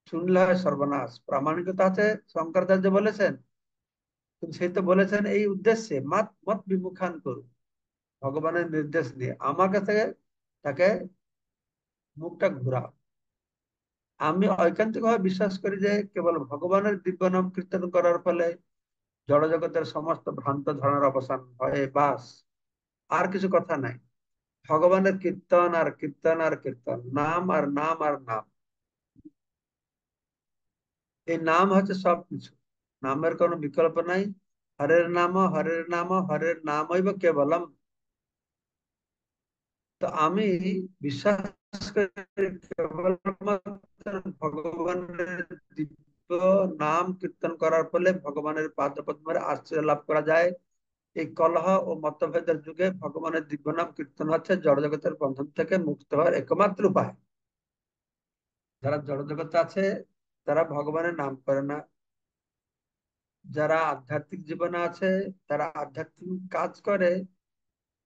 শুনলে হয় সর্বনাশ। প্রামাণিকতা আছে, শঙ্করাচার্য বলেছেন, কিন্তু সেই তো বলেছেন এই উদ্দেশ্যে মত মত বিমুখান করুন, ভগবানের নির্দেশ দিয়ে আমার কাছে তাকে মুখটা ঘুরাও। আমি ঐকান্তিক ভাবে বিশ্বাস করি যে কেবল ভগবানের দিব্য নাম কীর্তন করার ফলে জড় জগতের সমস্ত ভ্রান্ত ধারণার অবসান হয়, বাস। আর কিছু কথা নাই। ভগবানের কীর্তন আর কীর্তন আর কীর্তন, নাম আর নাম আর নাম। এই নাম হচ্ছে সবকিছু, নামের কোনো বিকল্প নাই। হরের নাম, হরের নাম, হরের নামৈব কেবলম। তো আমি বিশ্বাস করি কেবলমাত্র ভগবানের দিব্য নাম কীর্তন করার ফলে ভগবানের পাদ পদ্মের আশ্রয় লাভ করা যায়। এই কলহ ও মতভেদের যুগে ভগবানের দিব্য নাম কীর্তন হচ্ছে জড়জগতের বন্ধন থেকে মুক্ত হওয়ার একমাত্র উপায়। যারা জড়জগতে আছে তারা ভগবানের নাম করে না। যারা আধ্যাত্মিক জীবনে আছে তারা আধ্যাত্মিক কাজ করে,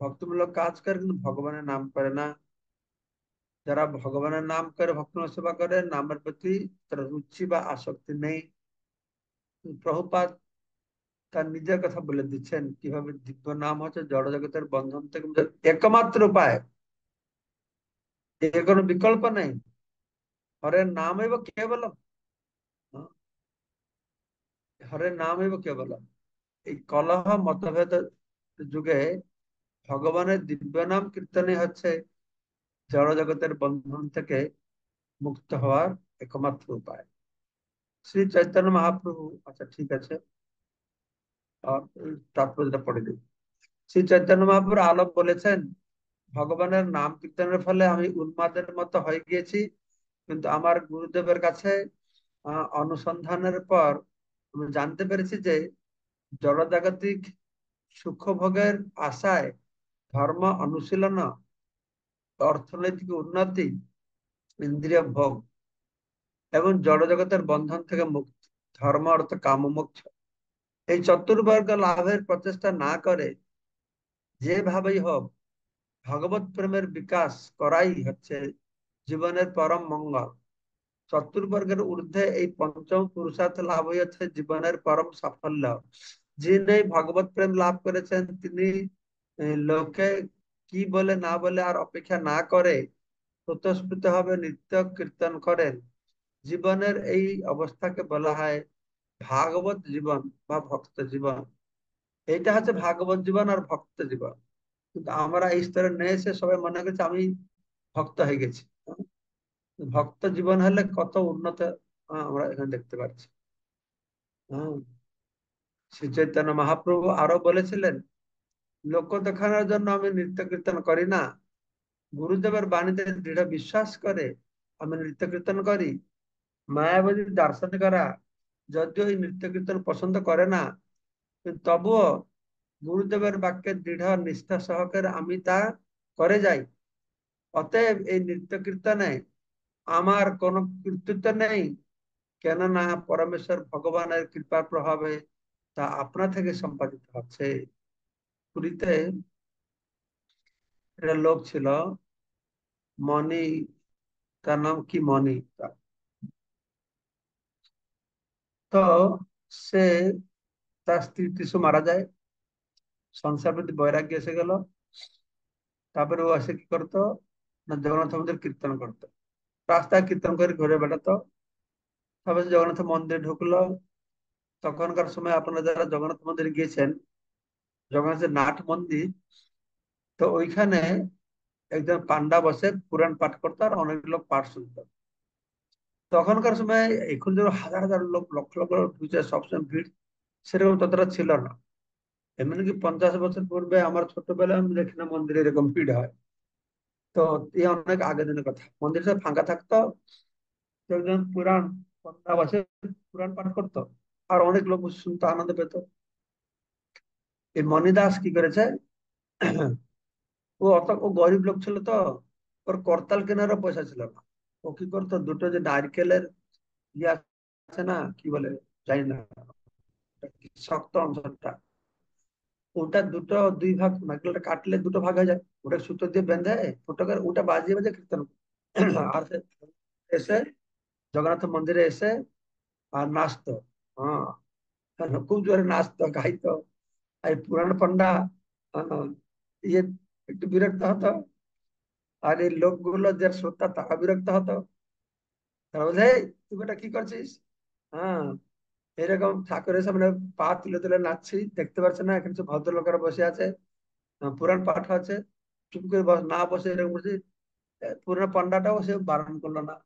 ভক্তমূলক কাজ করে, কিন্তু ভগবানের নাম করে না। যারা ভগবানের নাম করে, ভক্তমূলক সেবা করে, নামের প্রতি তার রুচি বা আসক্তি নেই। প্রভুপাদ তার নিজের কথা বলে দিচ্ছেন কিভাবে দিব্য নাম হচ্ছে জড় জগতের বন্ধন থেকে একমাত্র উপায়। এর কোনো বিকল্প নেই। হরের নাম হইব কেবলম। হ্যাঁ, হরের নাম হইব কেবলম। এই কলহ মতভেদ যুগে ভগবানের দিব্য নাম কীর্তনই হচ্ছে জড় জগতের বন্ধন থেকে মুক্ত হওয়ার একমাত্র উপায়। শ্রী চৈতন্য মহাপ্রভু, আচ্ছা ঠিক আছে, আর তাৎপর্যটা পড়ে দিই। শ্রী চৈতন্য মহাপ্রভু আলো বলেছেন, ভগবানের নাম কীর্তনের ফলে আমি উন্মাদের মতো হয়ে গিয়েছি, কিন্তু আমার গুরুদেবের কাছে অনুসন্ধানের পর আমি জানতে পেরেছি যে জড়জাগতিক সুখভোগের আশায় ধর্ম অনুশীলন, অর্থনৈতিক উন্নতি, ইন্দ্রিয় ভোগ এবং জড়জগতের বন্ধন থেকে মুক্তি, ধর্ম অর্থ কাম মোক্ষ, এই চতুর্বর্গ লাভের প্রচেষ্টা না করে যেভাবেই হোক ভগবত প্রেমের বিকাশ করাই হচ্ছে জীবনের পরম মঙ্গল। চতুর্বর্গের ঊর্ধ্বে এই পঞ্চম পুরুষার্থ লাভ হয়েছে জীবনের পরম সাফল্য। যিনি ভগবত প্রেম লাভ করেছেন তিনি লোকে কি বলে না বলে আর অপেক্ষা না করে স্বতঃস্ফূর্ত ভাবে নিত্য কীর্তন করেন। জীবনের এই অবস্থাকে বলা হয় ভাগবত জীবন বা ভক্ত জীবন। এইটা হচ্ছে ভাগবত জীবন আর ভক্ত জীবন। কিন্তু আমরা এই স্তরে নিয়ে এসে সবাই মনে করছি আমি ভক্ত হয়ে গেছি। ভক্ত জীবন হলে কত উন্নত আমরা এখানে দেখতে পাচ্ছি। হ্যাঁ, শ্রী চৈতন্য মহাপ্রভু আরো বলেছিলেন, লোক দেখানোর জন্য আমি নৃত্য কীর্তন করি না, গুরুদেবের বাণীতে দৃঢ় বিশ্বাস করে আমি নৃত্য কীর্তন করি। মায়াবাদী দার্শনিকরা যদিও এই নৃত্য কীর্তন পছন্দ করে না, কিন্তু তবুও গুরুদেবের বাক্যে দৃঢ় নিষ্ঠা সহকারে আমি তা করে যাই। অতএব এই নৃত্য কীর্তনে আমার কোনো কৃতিত্ব নেই, কেননা পরমেশ্বর ভগবানের কৃপার প্রভাবে তা আপনা থেকে সম্পাদিত হচ্ছে। পুরীতে একটা লোক ছিল, মণি, তার নাম কি মণি। তো সে, তার স্ত্রী টিসু মারা যায়, সংসার প্রতি বৈরাগ্য এসে গেল। তারপরে ও এসে কি করতো না, জগন্নাথ মন্দির কীর্তন করতো, রাস্তায় কীর্তন করে ঘুরে বেড়াতো। তারপরে জগন্নাথ মন্দির ঢুকলো। তখনকার সময় আপনারা যারা জগন্নাথ মন্দিরে গিয়েছেন, জগন্নাথের নাট মন্দির, তো ওইখানে একজন পান্ডা বসে পুরাণ পাঠ করতো আর অনেক লোক পাঠ শুনতো। তখনকার সময় এখন যে হাজার হাজার লোক, লক্ষ লক্ষ লোক ঢুকছে, সবসময় ভিড় সেরকম ততটা ছিল না। এমনকি 50 বছর পূর্বে আমার ছোটবেলায় আমি দেখি না মন্দিরে এরকম ভিড় হয়। তো এই অনেক আগের দিনের কথা, মন্দিরটা ফাঁকা থাকতো, তো একজন পুরাণ পান্ডা বসে পুরাণ পাঠ করতো আর অনেক লোক শুনতো, আনন্দ পেত। এই মণিদাস কি করেছে, ও গরিব লোক ছিল তো, ওর করতাল কেনারও পয়সা ছিল না। ও কি করতো, দুটো যে নারকেলের ইয়ে আছে না, কি বলে জানি না, শক্ত অংশটা, ওটা দুটো দুই ভাগ, নারকেলটা কাটলে দুটো ভাগ হয়ে যায়, ওটা সুতো দিয়ে বেঁধে ওটা ওটা বাজিয়ে বাজিয়ে কীর্তন করতো। আর সে এসে জগন্নাথ মন্দিরে এসে আর নাচতো। হ্যাঁ, খুব জোরে নাচতো, গাইতো। আর এই পুরাণ পান্ডা ইয়ে একটু বিরক্ত হতো, আর এই লোকগুলো যে শ্রোতা তারা বিরক্ত হতো। তারা বলছে, "এই, তুই এটা কি করছিস?" হ্যাঁ, এরকম ঠাকুরের সামনে পা তুলে তুলে নাচছি, দেখতে পাচ্ছে না এখানে সব ভদ্রলোকেরা বসে আছে, পুরাণ পাঠ আছে, চুপ করে না বসে এরকম বলছি। পুরাণ পান্ডাটাও সে বারণ করলো না।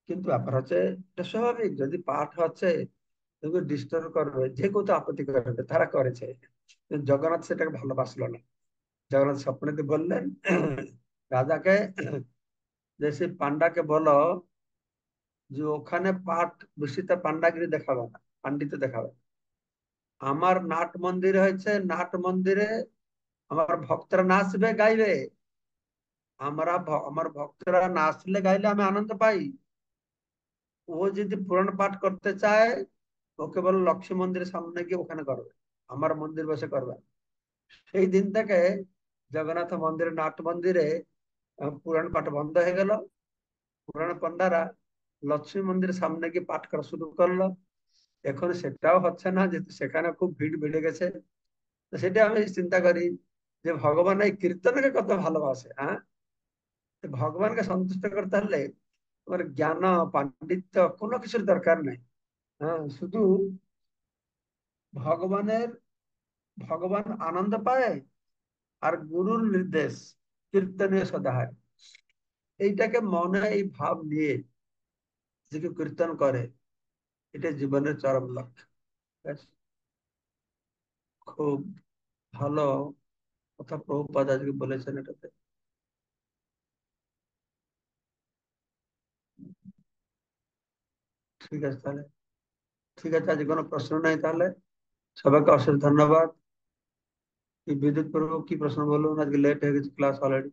কিন্তু ব্যাপার হচ্ছে, এটা স্বাভাবিক, যদি পাঠ হচ্ছে ডিস্টার্ব করবে, যে কেউ তো আপত্তি করবে, তারা করেছে। কিন্তু জগন্নাথ সেটাকে ভালোবাসলো না। জগন্নাথ স্বপ্নেতে বললেন রাজাকে, যে সে পান্ডাকে বলো যে ওখানে পাঠ বেশিটা পান্ডাগিরি দেখাবে না, পান্ডিত দেখাবে না। আমার নাট মন্দির হয়েছে, নাট মন্দিরে আমার ভক্তরা নাচবে গাইবে। আমার ভক্তরা নাচলে গাইলে আমি আনন্দ পাই। ও যদি পুরাণ পাঠ করতে চায়, ওকে বলো লক্ষ্মী মন্দিরের সামনে গিয়ে ওখানে করবে, আমার মন্দির বসে করবে না। সেই দিন থেকে জগন্নাথ মন্দিরে, নাট মন্দিরে পুরাণ পাঠ বন্ধ হয়ে গেল। পুরাণ পান্ডারা লক্ষ্মী মন্দিরের সামনে গিয়ে পাঠ করা শুরু করলো। এখন সেটাও হচ্ছে না, যেহেতু সেখানে খুব ভিড় বেড়ে গেছে। তো সেটা আমি চিন্তা করি যে ভগবান এই কীর্তনকে কত ভালোবাসে। হ্যাঁ, ভগবানকে সন্তুষ্ট করতে হলে তোমার জ্ঞান পাণ্ডিত্য কোনো কিছুর দরকার নাই। হ্যাঁ, শুধু ভগবানের ভগবান আনন্দ পায় আর গুরুর নির্দেশ কীর্তনীয় সদা হয়, এইটাকে মনে এই ভাব নিয়ে যে কেউ কীর্তন করে, এটা জীবনের চরম লক্ষ্য। ব্যাস। খুব ভালো কথা প্রভুপাদ আজকে বলেছেন এটাতে। ঠিক আছে তাহলে, ঠিক আছে, আজকে কোনো প্রশ্ন নাই তাহলে। সবাইকে অশেষ ধন্যবাদ। কি বিদ্যুৎ প্রভু কি প্রশ্ন বলুন, আজকে লেট হয়ে গেছে ক্লাস অলরেডি।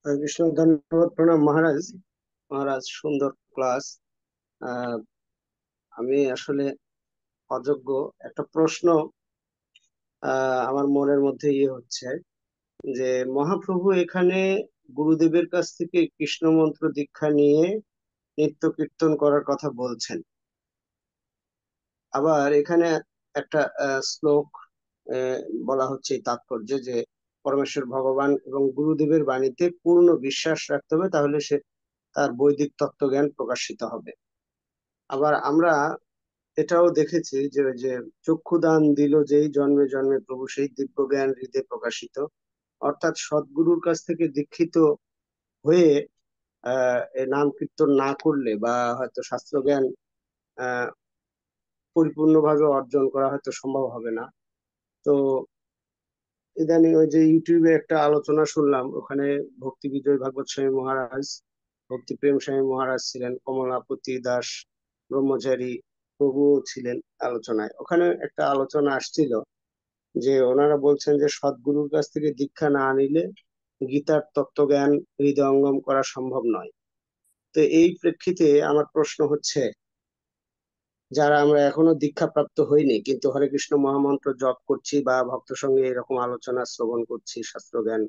হরে কৃষ্ণ, ধন্যবাদ, প্রণাম মহারাজ। মহারাজ সুন্দর ক্লাস। আমি আসলে অযোগ্য একটা প্রশ্ন আমার মনের মধ্যে হচ্ছে যে মহাপ্রভু এখানে গুরুদেবের কাছ থেকে কৃষ্ণ মন্ত্র দীক্ষা নিয়ে নিত্য কীর্তন করার কথা বলছেন। আবার এখানে একটা শ্লোক আহ, বলা হচ্ছে এই তাৎপর্যে যে পরমেশ্বর ভগবান এবং গুরুদেবের বাণীতে পূর্ণ বিশ্বাস রাখতে হবে, তাহলে সে তার বৈদিক তত্ত্বজ্ঞান প্রকাশিত হবে। আবার আমরা এটাও দেখেছি যে ওই যে চক্ষুদান দিল যেই জন্মে জন্মে প্রভু সেই দিব্য জ্ঞান হৃদয়ে প্রকাশিত। অর্থাৎ সদ্গুরুর কাছ থেকে দীক্ষিত হয়ে এ নাম কীর্তন না করলে বা হয়তো শাস্ত্র জ্ঞান আহ পরিপূর্ণভাবে অর্জন করা হয়তো সম্ভব হবে না। তো ইদানিং ওই যে ইউটিউবে একটা আলোচনা শুনলাম, ওখানে ভক্তি বিজয় ভাগবত স্বামী মহারাজ, ভক্তি প্রেম স্বামী মহারাজ ছিলেন, কমলাপতি দাস ব্রহ্মচারী প্রভু ছিলেন আলোচনায়। ওখানে একটা আলোচনা আসছিল যে ওনারা বলছেন যে সদ্গুরুর কাছ থেকে দীক্ষা না নিলে গীতার তত্ত্বজ্ঞান হৃদয়ঙ্গম করা সম্ভব নয়। তো এই প্রেক্ষিতে আমার প্রশ্ন হচ্ছে, যারা আমরা এখনো দীক্ষা প্রাপ্ত হইনি কিন্তু হরে কৃষ্ণ মহামন্ত্র জপ করছি বা ভক্ত সঙ্গে এরকম আলোচনা শ্রবণ করছি, শাস্ত্র জ্ঞান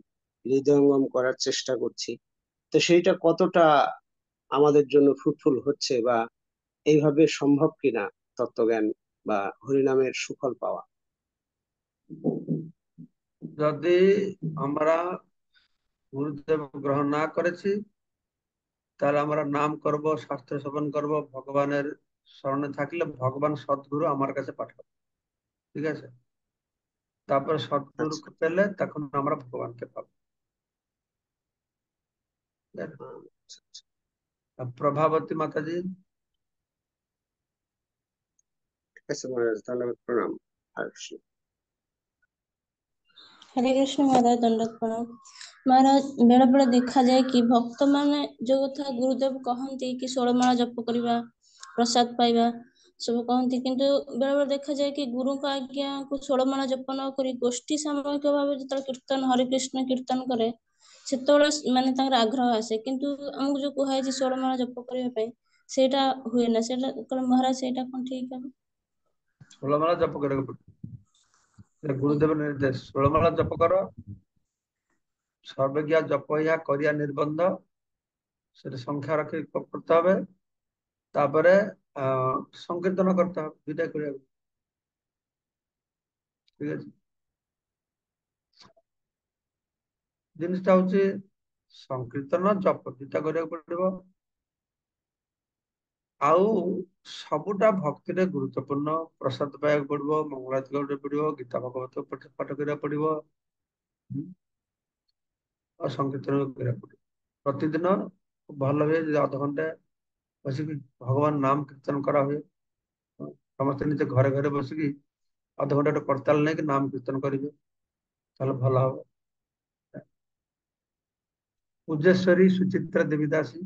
হৃদয়ঙ্গম করার চেষ্টা করছি, তো সেইটা কতটা আমাদের জন্য ফ্রুটফুল হচ্ছে বা এইভাবে সম্ভব কিনা তত্ত্বজ্ঞান বা হরিনামের সুফল পাওয়া? যদি আমরা গুরুদেব গ্রহণ না করেছি, তাহলে আমরা নাম করব, শাস্ত্র শ্রবণ করব, ভগবানের স্মরণে থাকলে ভগবান সদ্গুরু আমার কাছে পাঠাবে। ঠিক আছে, তারপরে সদ্গুরু আচ্ছা। পেলে তখন আমরা ভগবানকে পাবো। আচ্ছা, আচ্ছা। প্রভাবতী মাতাজি। ঠিক আছে মহারাজ, ধন্যবাদ, প্রণাম। আর हरे कृष्ण महाराज, दंडवत प्रणाम। महाराज बेले बेले देखा जाए कि भक्त माने जो कथा गुरुदेव कहती कि 16 माला जप करवा, प्रसाद पाइबा सब कहती, किंतु बेले बेले देखा जाए कि गुरु का आज्ञा को 16 माला जप न करी गोष्ठी सामूहिक भाव जो कीर्तन हरे कृष्ण कीर्तन करे से माने तांकर आग्रह आसे, किंतु हमको जो कहा 16 माला जप करने पे सेटा हुए ना, सेटा कल महाराज सेटा कौन ठीक है? 16 মালা জপ করে গুরুদেবের নির্দেশ, 16 মালা জপ করো, সর্বজ্ঞা জপ ইয়া করিয়া নির্বন্ধ, সেটা সংখ্যা রাখি করতে হবে। তারপরে সংকীর্তন করতে হবে, দুইটাই করে। ঠিক আছে, জিনিসটা হচ্ছে সংকীর্তন জপ দুইটা କରିବାକୁ ପଡିବ। ଆଉ ସବୁଟା ଭକ୍ତିରେ ଗୁରୁତ୍ୱପୂର୍ଣ୍ଣ। ପ୍ରସାଦ ପାଇବାକୁ ପଡିବ, ମଙ୍ଗଳାଚରଣ କରିବାକୁ ପଡିବ, ଗୀତା ଭାଗବତ ପାଠ କରିବାକୁ ପଡିବ, ଆଉ ସଂକୀର୍ତ୍ତନ କରିବାକୁ ପଡିବ। ପ୍ରତିଦିନ ଭଲ ହୁଏ ଯଦି ଅଧଘଣ୍ଟେ ବସିକି ଭଗବାନ ନାମ କୀର୍ତ୍ତନ କରା ହୁଏ। ସମସ୍ତେ ନିଜ ଘରେ ଘରେ ବସିକି ଅଧଘଣ୍ଟା ଗୋଟେ କରତାଲ ନେଇକି ନାମ କୀର୍ତ୍ତନ କରିବେ, ତାହେଲେ ଭଲ ହବ। ପୂଜେଶ୍ୱରୀ ସୁଚିତ୍ରା ଦେବୀ ଦାସୀ।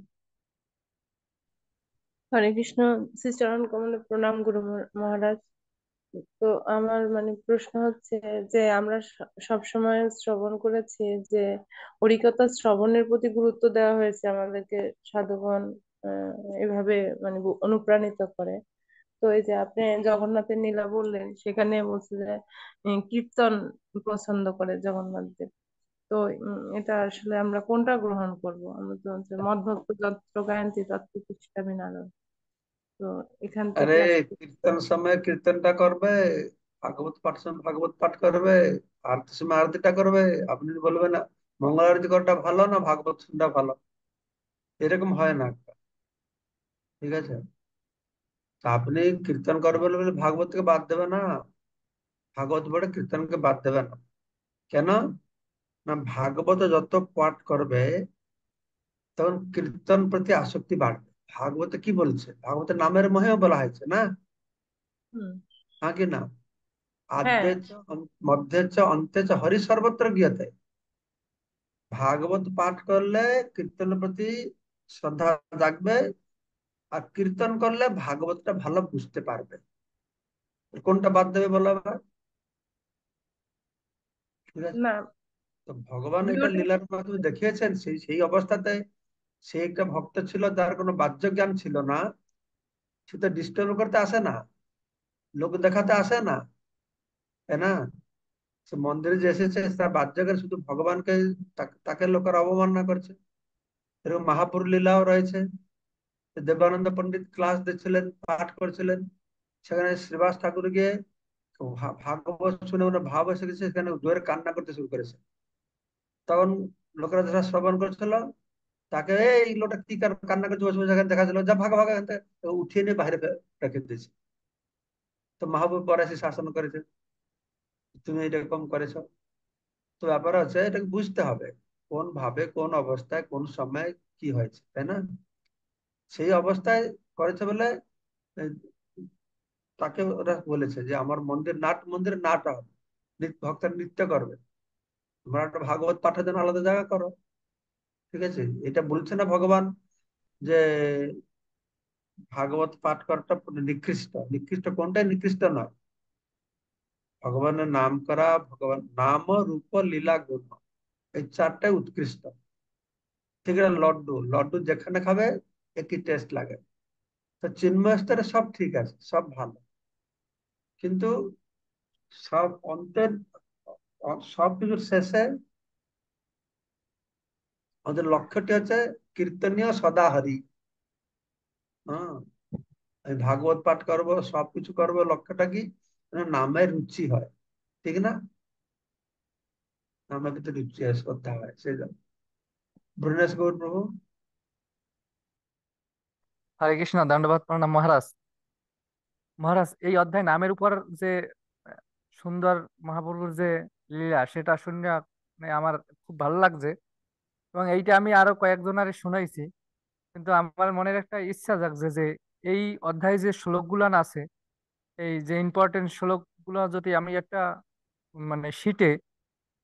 হরে কৃষ্ণ, শ্রী চরণ কমলে প্রণাম গুরু মহারাজ। তো আমার মানে প্রশ্ন হচ্ছে যে আমরা সব সময় শ্রবণ করেছি যে হরিকথা শ্রবণের প্রতি গুরুত্ব দেওয়া হয়েছে আমাদেরকে, সাধুগণ আহ, এভাবে মানে অনুপ্রাণিত করে। তো এই যে আপনি জগন্নাথের লীলা বললেন, সেখানে বলছে যে কীর্তন পছন্দ করে জগন্নাথ দেব। তো এটা আসলে আমরা কোনটা গ্রহণ করব? আমরা তো হচ্ছে মদ্ভক্ত যত্র গায়ন্তি তত্র তিষ্ঠামি নারদ। তো এখান আরে থেকে আসলে কীর্তন সময় কীর্তনটা করবে, ভাগবত পাঠ সময় ভাগবত পাঠ করবে, আরতির সময় আরতিটা করবে। আপনি যদি বলবেন না মঙ্গল আরতি করাটা ভালো না ভাগবত শোনাটা ভালো, এরকম হয় না। ঠিক আছে, তা আপনি কীর্তন করবেন বলে ভাগবত থেকে বাদ দেবে না, ভাগবত পড়ে কীর্তনকে বাদ দেবে না। কেন না, ভাগবত যত পাঠ করবে তখন কীর্তন প্রতি আসক্তি বাড়বে। ভাগবতে কি বলছে, ভাগবতের নামের মহেও বলা হয়েছে না, হুম। হ্যাঁ কি না? হ্যাঁ। আদ্যে চ মধ্যে চ অন্তে চ হরি সর্বত্র গীয়তে। ভাগবত পাঠ করলে কীর্তনের প্রতি শ্রদ্ধা জাগবে, আর কীর্তন করলে ভাগবতটা ভালো বুঝতে পারবে। কোনটা বাদ দেবে বলো আবার? ঠিক আছে, না, তো ভগবান এটা দুটো। লীলার মাধ্যমে দেখিয়েছেন। সেই সেই অবস্থাতে সে একটা ভক্ত ছিল, যার কোনো বাহ্য জ্ঞান ছিল না, সে তো ডিস্টার্ব করতে আসে না, লোক দেখাতে আসে না, তাই না? সে মন্দিরে যে এসেছে তার বাহ্য জ্ঞান শুধু ভগবানকে, তাকে লোকের অবমাননা করছে। এরকম মহাপুর লীলাও রয়েছে। দেবানন্দ পণ্ডিত ক্লাস দিচ্ছিলেন, পাঠ করছিলেন, সেখানে শ্রীবাস ঠাকুর গিয়ে ভাগবত শুনে ওনার ভাব এসে গেছে, সেখানে জোরে কান্না করতে শুরু করেছে। তখন লোকেরা যারা শ্রবণ করছিল তাকে, এই লোকটা কি কান্না করছে বসে বসে এখানে দেখা ছিল, যা ভাগা ভাগা এখান থেকে", তো উঠিয়ে নিয়ে বাইরে রেখে দিয়েছে। তো মাহবুব পরে এসে শাসন করেছে, তুমি এরকম করেছো। তো ব্যাপার হচ্ছে এটাকে বুঝতে হবে কোন ভাবে কোন অবস্থায় কোন সময় কি হয়েছে, তাই না? সেই অবস্থায় করেছে বলে আহ, তাকে ওরা বলেছে যে আমার মন্দিরে নাট হবে, ভক্তরা নৃত্য করবে, তোমরা একটা ভাগবত পাঠের জন্য আলাদা জায়গা করো। ঠিক আছে, এটা বলছে না ভগবান যে ভাগবত পাঠ করাটা নিকৃষ্ট। নিকৃষ্ট কোনটাই নিকৃষ্ট নয়, ভগবানের নাম করা, ভগবান নাম রূপ লীলা গুণ, এই চারটাই উৎকৃষ্ট। ঠিক আছে, লড্ডু লড্ডু যেখানে খাবে একই টেস্ট লাগে। তো চিন্ময় স্তরে সব ঠিক আছে, সব ভালো, কিন্তু সব অন্তের, সবকিছুর শেষে আমাদের লক্ষ্যটি হচ্ছে কীর্তনীয় সদা হরি। হ্যাঁ, আমি ভাগবত পাঠ করবো, সবকিছু করবো, লক্ষ্যটা কি? যেন নামে রুচি হয়, ঠিক না? নামে কিন্তু রুচি হয়, শ্রদ্ধা হয়, সেই জন্য। ব্রুনেশ গৌর প্রভু। হরে কৃষ্ণ, দণ্ডবাদ প্রণাম মহারাজ। মহারাজ, এই অধ্যায় নামের উপর যে আহ, সুন্দর মহাপ্রভুর যে লীলা, সেটা শুনে মানে আমার খুব ভালো লাগছে। এবং এইটা আমি আরো কয়েকজনের শুনাইছি। কিন্তু আমার মনের একটা ইচ্ছা জাগছে যে এই অধ্যায়ে যে শ্লোকগুলো আছে, এই যে ইম্পর্টেন্ট শ্লোকগুলো যদি আমি একটা মানে শিটে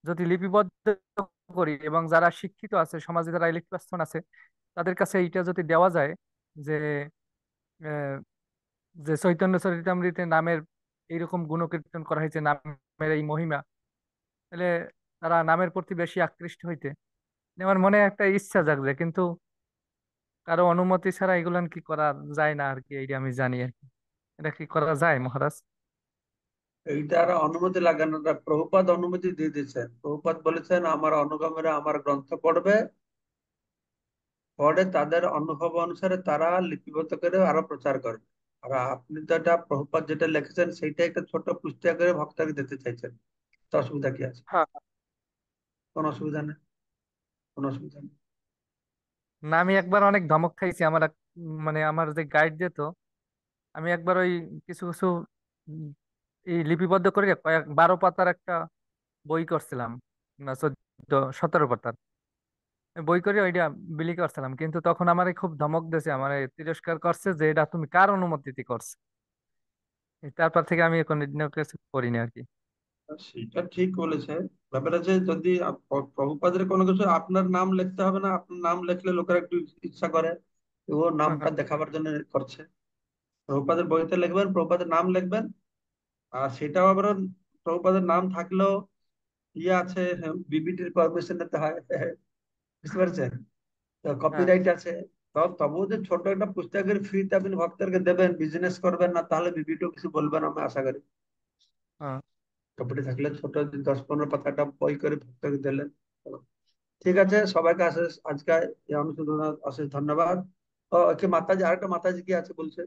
যদি লিপিবদ্ধ করি, এবং যারা শিক্ষিত আছে সমাজে, যারা ইলেক্ট পার্সন আছে, তাদের কাছে এইটা যদি দেওয়া যায় যে যে চৈতন্য চরিতামৃতে নামের এইরকম গুণকীর্তন করা হয়েছে, নামের এই মহিমা, তাহলে তারা নামের প্রতি বেশি আকৃষ্ট হইতে। আমার মনে একটা ইচ্ছা জাগছে, কিন্তু কারো অনুমতি ছাড়া এগুলান কি করা যায় না আর কি, এইটা আমি জানি আর কি। এটা কি করা যায় মহারাজ? এইটার অনুমতি লাগে না, প্রভুপাদ অনুমতি দিয়ে দিয়েছেন। প্রভুপাদ বলেছেন আমার অনুগামীরা আমার গ্রন্থ পড়বে, পড়ে তাদের অনুভব অনুসারে তারা লিপিবদ্ধ করে আরো প্রচার করবে। আর আপনি তো এটা প্রভুপাদ যেটা লিখেছেন সেইটা একটা ছোট পুস্তিকা করে ভক্তকে দিতে চাইছেন, তো অসুবিধা কি আছে? হ্যাঁ। কোনো অসুবিধা নেই, কোনো অসুবিধা নেই। না, আমি একবার অনেক ধমক খাইছি। আমার মানে আমার যে গাইড দিত, আমি একবার ওই কিছু কিছু উম, এই লিপিবদ্ধ করে কয়েক 12 পাতার একটা বই করছিলাম, না 14-17 পাতার বই করে ওইটা বিলি করছিলাম। কিন্তু তখন আমারে খুব ধমক দিয়েছে, আমার তিরস্কার করছে যে এটা তুমি কার অনুমতিতে করছো। তারপর থেকে আমি এখন কিছু করিনি আর কি। সেটা ঠিক বলেছে। ব্যাপার আছে, যদি প্রভুপাদের কোনো কিছু আপনার নাম লিখতে হবে না, আপনার নাম লিখলে লোকের একটু ইচ্ছা করে, তো ও নামটা দেখাবার জন্য করছে। প্রভুপাদের বইতে লিখবেন, প্রভুপাদের নাম লিখবেন, আর সেটাও আবার প্রভুপাদের নাম থাকলেও ইয়ে আছে, বিবিটির পারমিশন নিতে হয়। বুঝতে পারছেন? তো হ্যাঁ। কপিরাইট আছে। তবুও যে ছোট একটা পুস্তকের ফ্রিতে আপনি ভক্তদেরকে দেবেন, বিজনেস করবেন না, তাহলে বিবিটিও কিছু বলবেন আমি আশা করি। হ্যাঁ। কপিটি থাকলে ছোট 10-15 পাতা একটা বই করে ভক্তকে দিলেন। ঠিক আছে, সবাইকে অশেষ আজকে এই অনুশোচনা অশেষ ধন্যবাদ। ও কি মাতাজি, আরেকটা মাতাজি কি আছে বলছে?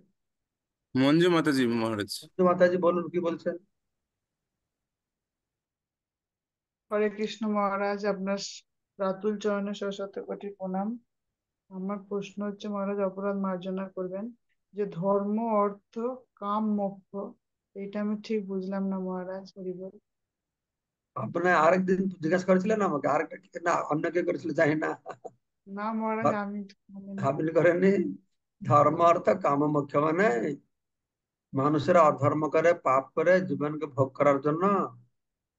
মঞ্জু মাতাজি মহারাজ। মঞ্জু মাতাজি বলুন কি বলছেন? হরে কৃষ্ণ মহারাজ, আপনার রাতুল চরণে শত কোটি প্রণাম। আমার প্রশ্ন হচ্ছে মহারাজ, অপরাধ মার্জনা করবেন, যে ধর্ম অর্থ কাম মোক্ষ, এটা আমি ঠিক বুঝলাম না মহারাজ, হরি বল। আপনি আরেকদিন জিজ্ঞাসা করেছিলেন আমাকে, আরেকটা না অন্য কেউ করেছিল জানি না, না মহারাজ, আমি জানি না। আপনি করেননি। ধর্ম অর্থ কাম মোক্ষ মানে মানুষেরা অধর্ম করে পাপ করে জীবনকে ভোগ করার জন্য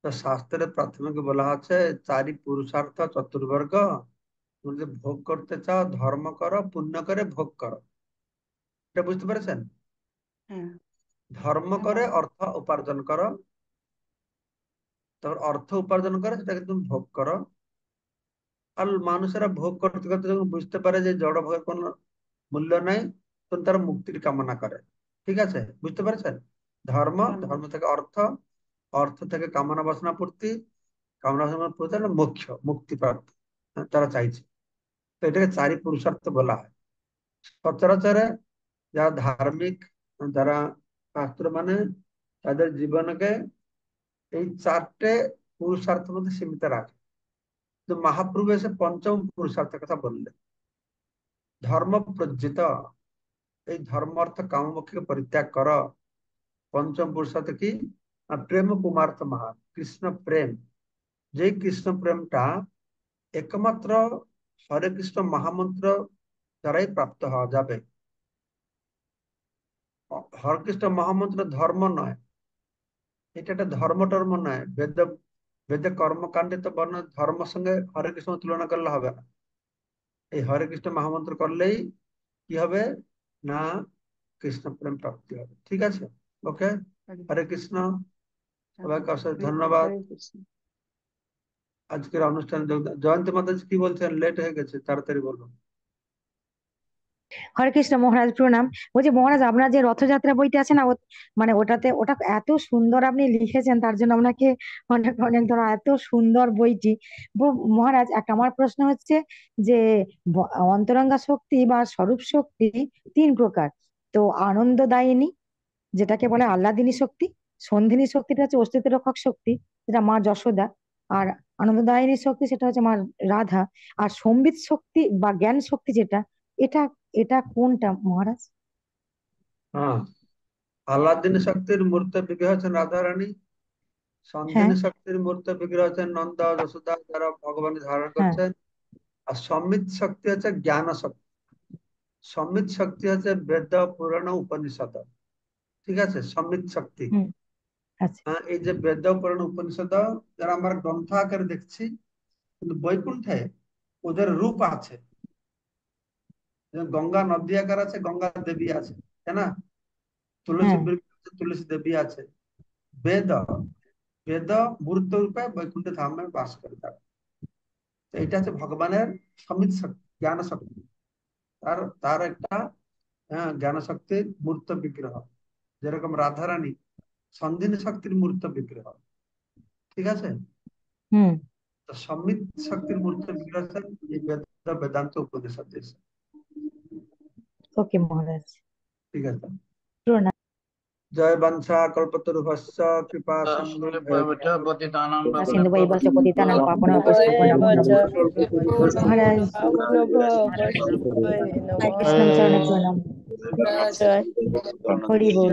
তো শাস্ত্রে প্রাথমিক বলা আছে চারি পুরুষার্থ চতুর্বর্গ। তুমি যদি ভোগ করতে চাও ধর্ম করো, পুণ্য করে ভোগ করো। এটা বুঝতে পেরেছেন? হ্যাঁ ধর্ম হ্যাঁ করে মহারাজ। অর্থ উপার্জন করো, তারপর অর্থ উপার্জন করে সেটাকে তুমি ভোগ করো। আর মানুষেরা ভোগ করতে করতে যখন বুঝতে পারে যে জড় ভোগের কোনো মূল্য নাই, তখন তারা মুক্তির কামনা করে। ঠিক আছে, বুঝতে পেরেছেন? ধর্ম, হ্যাঁ ধর্ম থেকে অর্থ, অর্থ থেকে কামনা বাসনা পূর্তি, কামনা বাসনা পূর্তি হলো মোক্ষ, মুক্তি প্রাপ্তি। তারা চাইছে, তো এটাকে চারি পুরুষার্থ বলা হয়। সচরাচরে যারা ধার্মিক, যারা শাস্ত্র মানে, তাদের জীবনকে এই চারটে পুরুষার্থের মধ্যে সীমিত রাখে। তো মহাপ্রভু এসে পঞ্চম পুরুষার্থের কথা বললেন, ধর্ম প্রজ্জিত, এই ধর্ম অর্থ কামমোক্ষকে পরিত্যাগ কর। পঞ্চম পুরুষার্থ কি? প্রেম পুমার্থ মহা, কৃষ্ণ প্রেম। যে কৃষ্ণ প্রেমটা একমাত্র হরে কৃষ্ণ মহামন্ত্র দ্বারাই প্রাপ্ত হওয়া যাবে। হরে কৃষ্ণ মহামন্ত্র ধর্ম নয়, এটা একটা ধর্ম টর্ম নয়। বেদে কর্মকাণ্ডে তো বর্ণ, ধর্মের সঙ্গে হরে কৃষ্ণ তুলনা করলে হবে না। এই হরে কৃষ্ণ মহামন্ত্র করলেই কি হবে না, কৃষ্ণ প্রেম প্রাপ্তি হবে। ঠিক আছে, ওকে। হরি হরে কৃষ্ণ, সবাইকে অশেষ হরি ধন্যবাদ। হরে কৃষ্ণ। আজকের অনুষ্ঠানে যোগদান। জয়ন্তী মাতাজি কি বলছেন? লেট হয়ে গেছে, তাড়াতাড়ি বলুন। হরে কৃষ্ণ মহারাজ, প্রণাম। বলছি মহারাজ, আপনার যে রথযাত্রা বইটা আছে না, মানে ওটা এত সুন্দর আপনি লিখেছেন, তার জন্য আপনাকে অনেক অনেক ধন্যবাদ। এত সুন্দর বইটি। মহারাজ, একটা আমার প্রশ্ন হচ্ছে যে অন্তরঙ্গা শক্তি বা স্বরূপ শক্তি তিন প্রকার। তো আনন্দদায়িনী, যেটাকে বলে আহ্লাদিনী শক্তি, সন্ধিনী শক্তিটা হচ্ছে অস্তিত্ব রক্ষক শক্তি, যেটা মা যশোদা, আর আনন্দদায়িনী শক্তি সেটা হচ্ছে মা রাধা, আর সম্বিত শক্তি বা জ্ঞান শক্তি যেটা, এটা এটা কোনটা মহারাজ? হ্যাঁ, আল্লাদিন শক্তির মূর্ত বিগ্রহ হচ্ছেন রাধারানী, হ্যাঁ সন্ধিনী শক্তির মূর্ত বিগ্রহ হচ্ছেন নন্দা যশোদা, যারা ভগবান ধারণ হ্যাঁ করছেন। আর সম্মিত শক্তি হচ্ছে জ্ঞান শক্তি। সম্মিত শক্তি হচ্ছে বেদ পুরাণ উপনিষদ। ঠিক আছে, সম্মিত শক্তি। হুম আচ্ছা এই যে বেদ পুরাণ উপনিষদ যারা আমরা গ্রন্থ আকারে দেখছি, কিন্তু বৈকুণ্ঠে ওদের রূপ আছে। গঙ্গা নদী আকার আছে, গঙ্গা দেবী আছে, তাই না? তুলসী হ্যাঁ বৃক্ষ আছে, তুলসী দেবী আছে। বেদ, বেদ মূর্ত রূপে বৈকুণ্ঠ ধামে বাস করে তারা। তো এটা হচ্ছে ভগবানের সমিত শক্তি, জ্ঞান শক্তি। তার তার একটা জ্ঞান শক্তির মূর্ত বিগ্রহ, যেরকম রাধারানী সন্ধিনী শক্তির মূর্ত বিগ্রহ। ঠিক আছে, হুম তো সমিত শক্তির মূর্ত বিগ্রহ হচ্ছেন এই বেদান্ত উপনিষদ। ওকে মহারাজ, ঠিক আছে, প্রণাম। জয় বংশা কল্পতরুভস্য কৃপা সিন্ধু সিন্ধু বৈ বচ পতিতানাং পাবন পস্তুপনম মহারাজ, হরে কৃষ্ণ চরণে প্রণাম। জয়। হরি বল।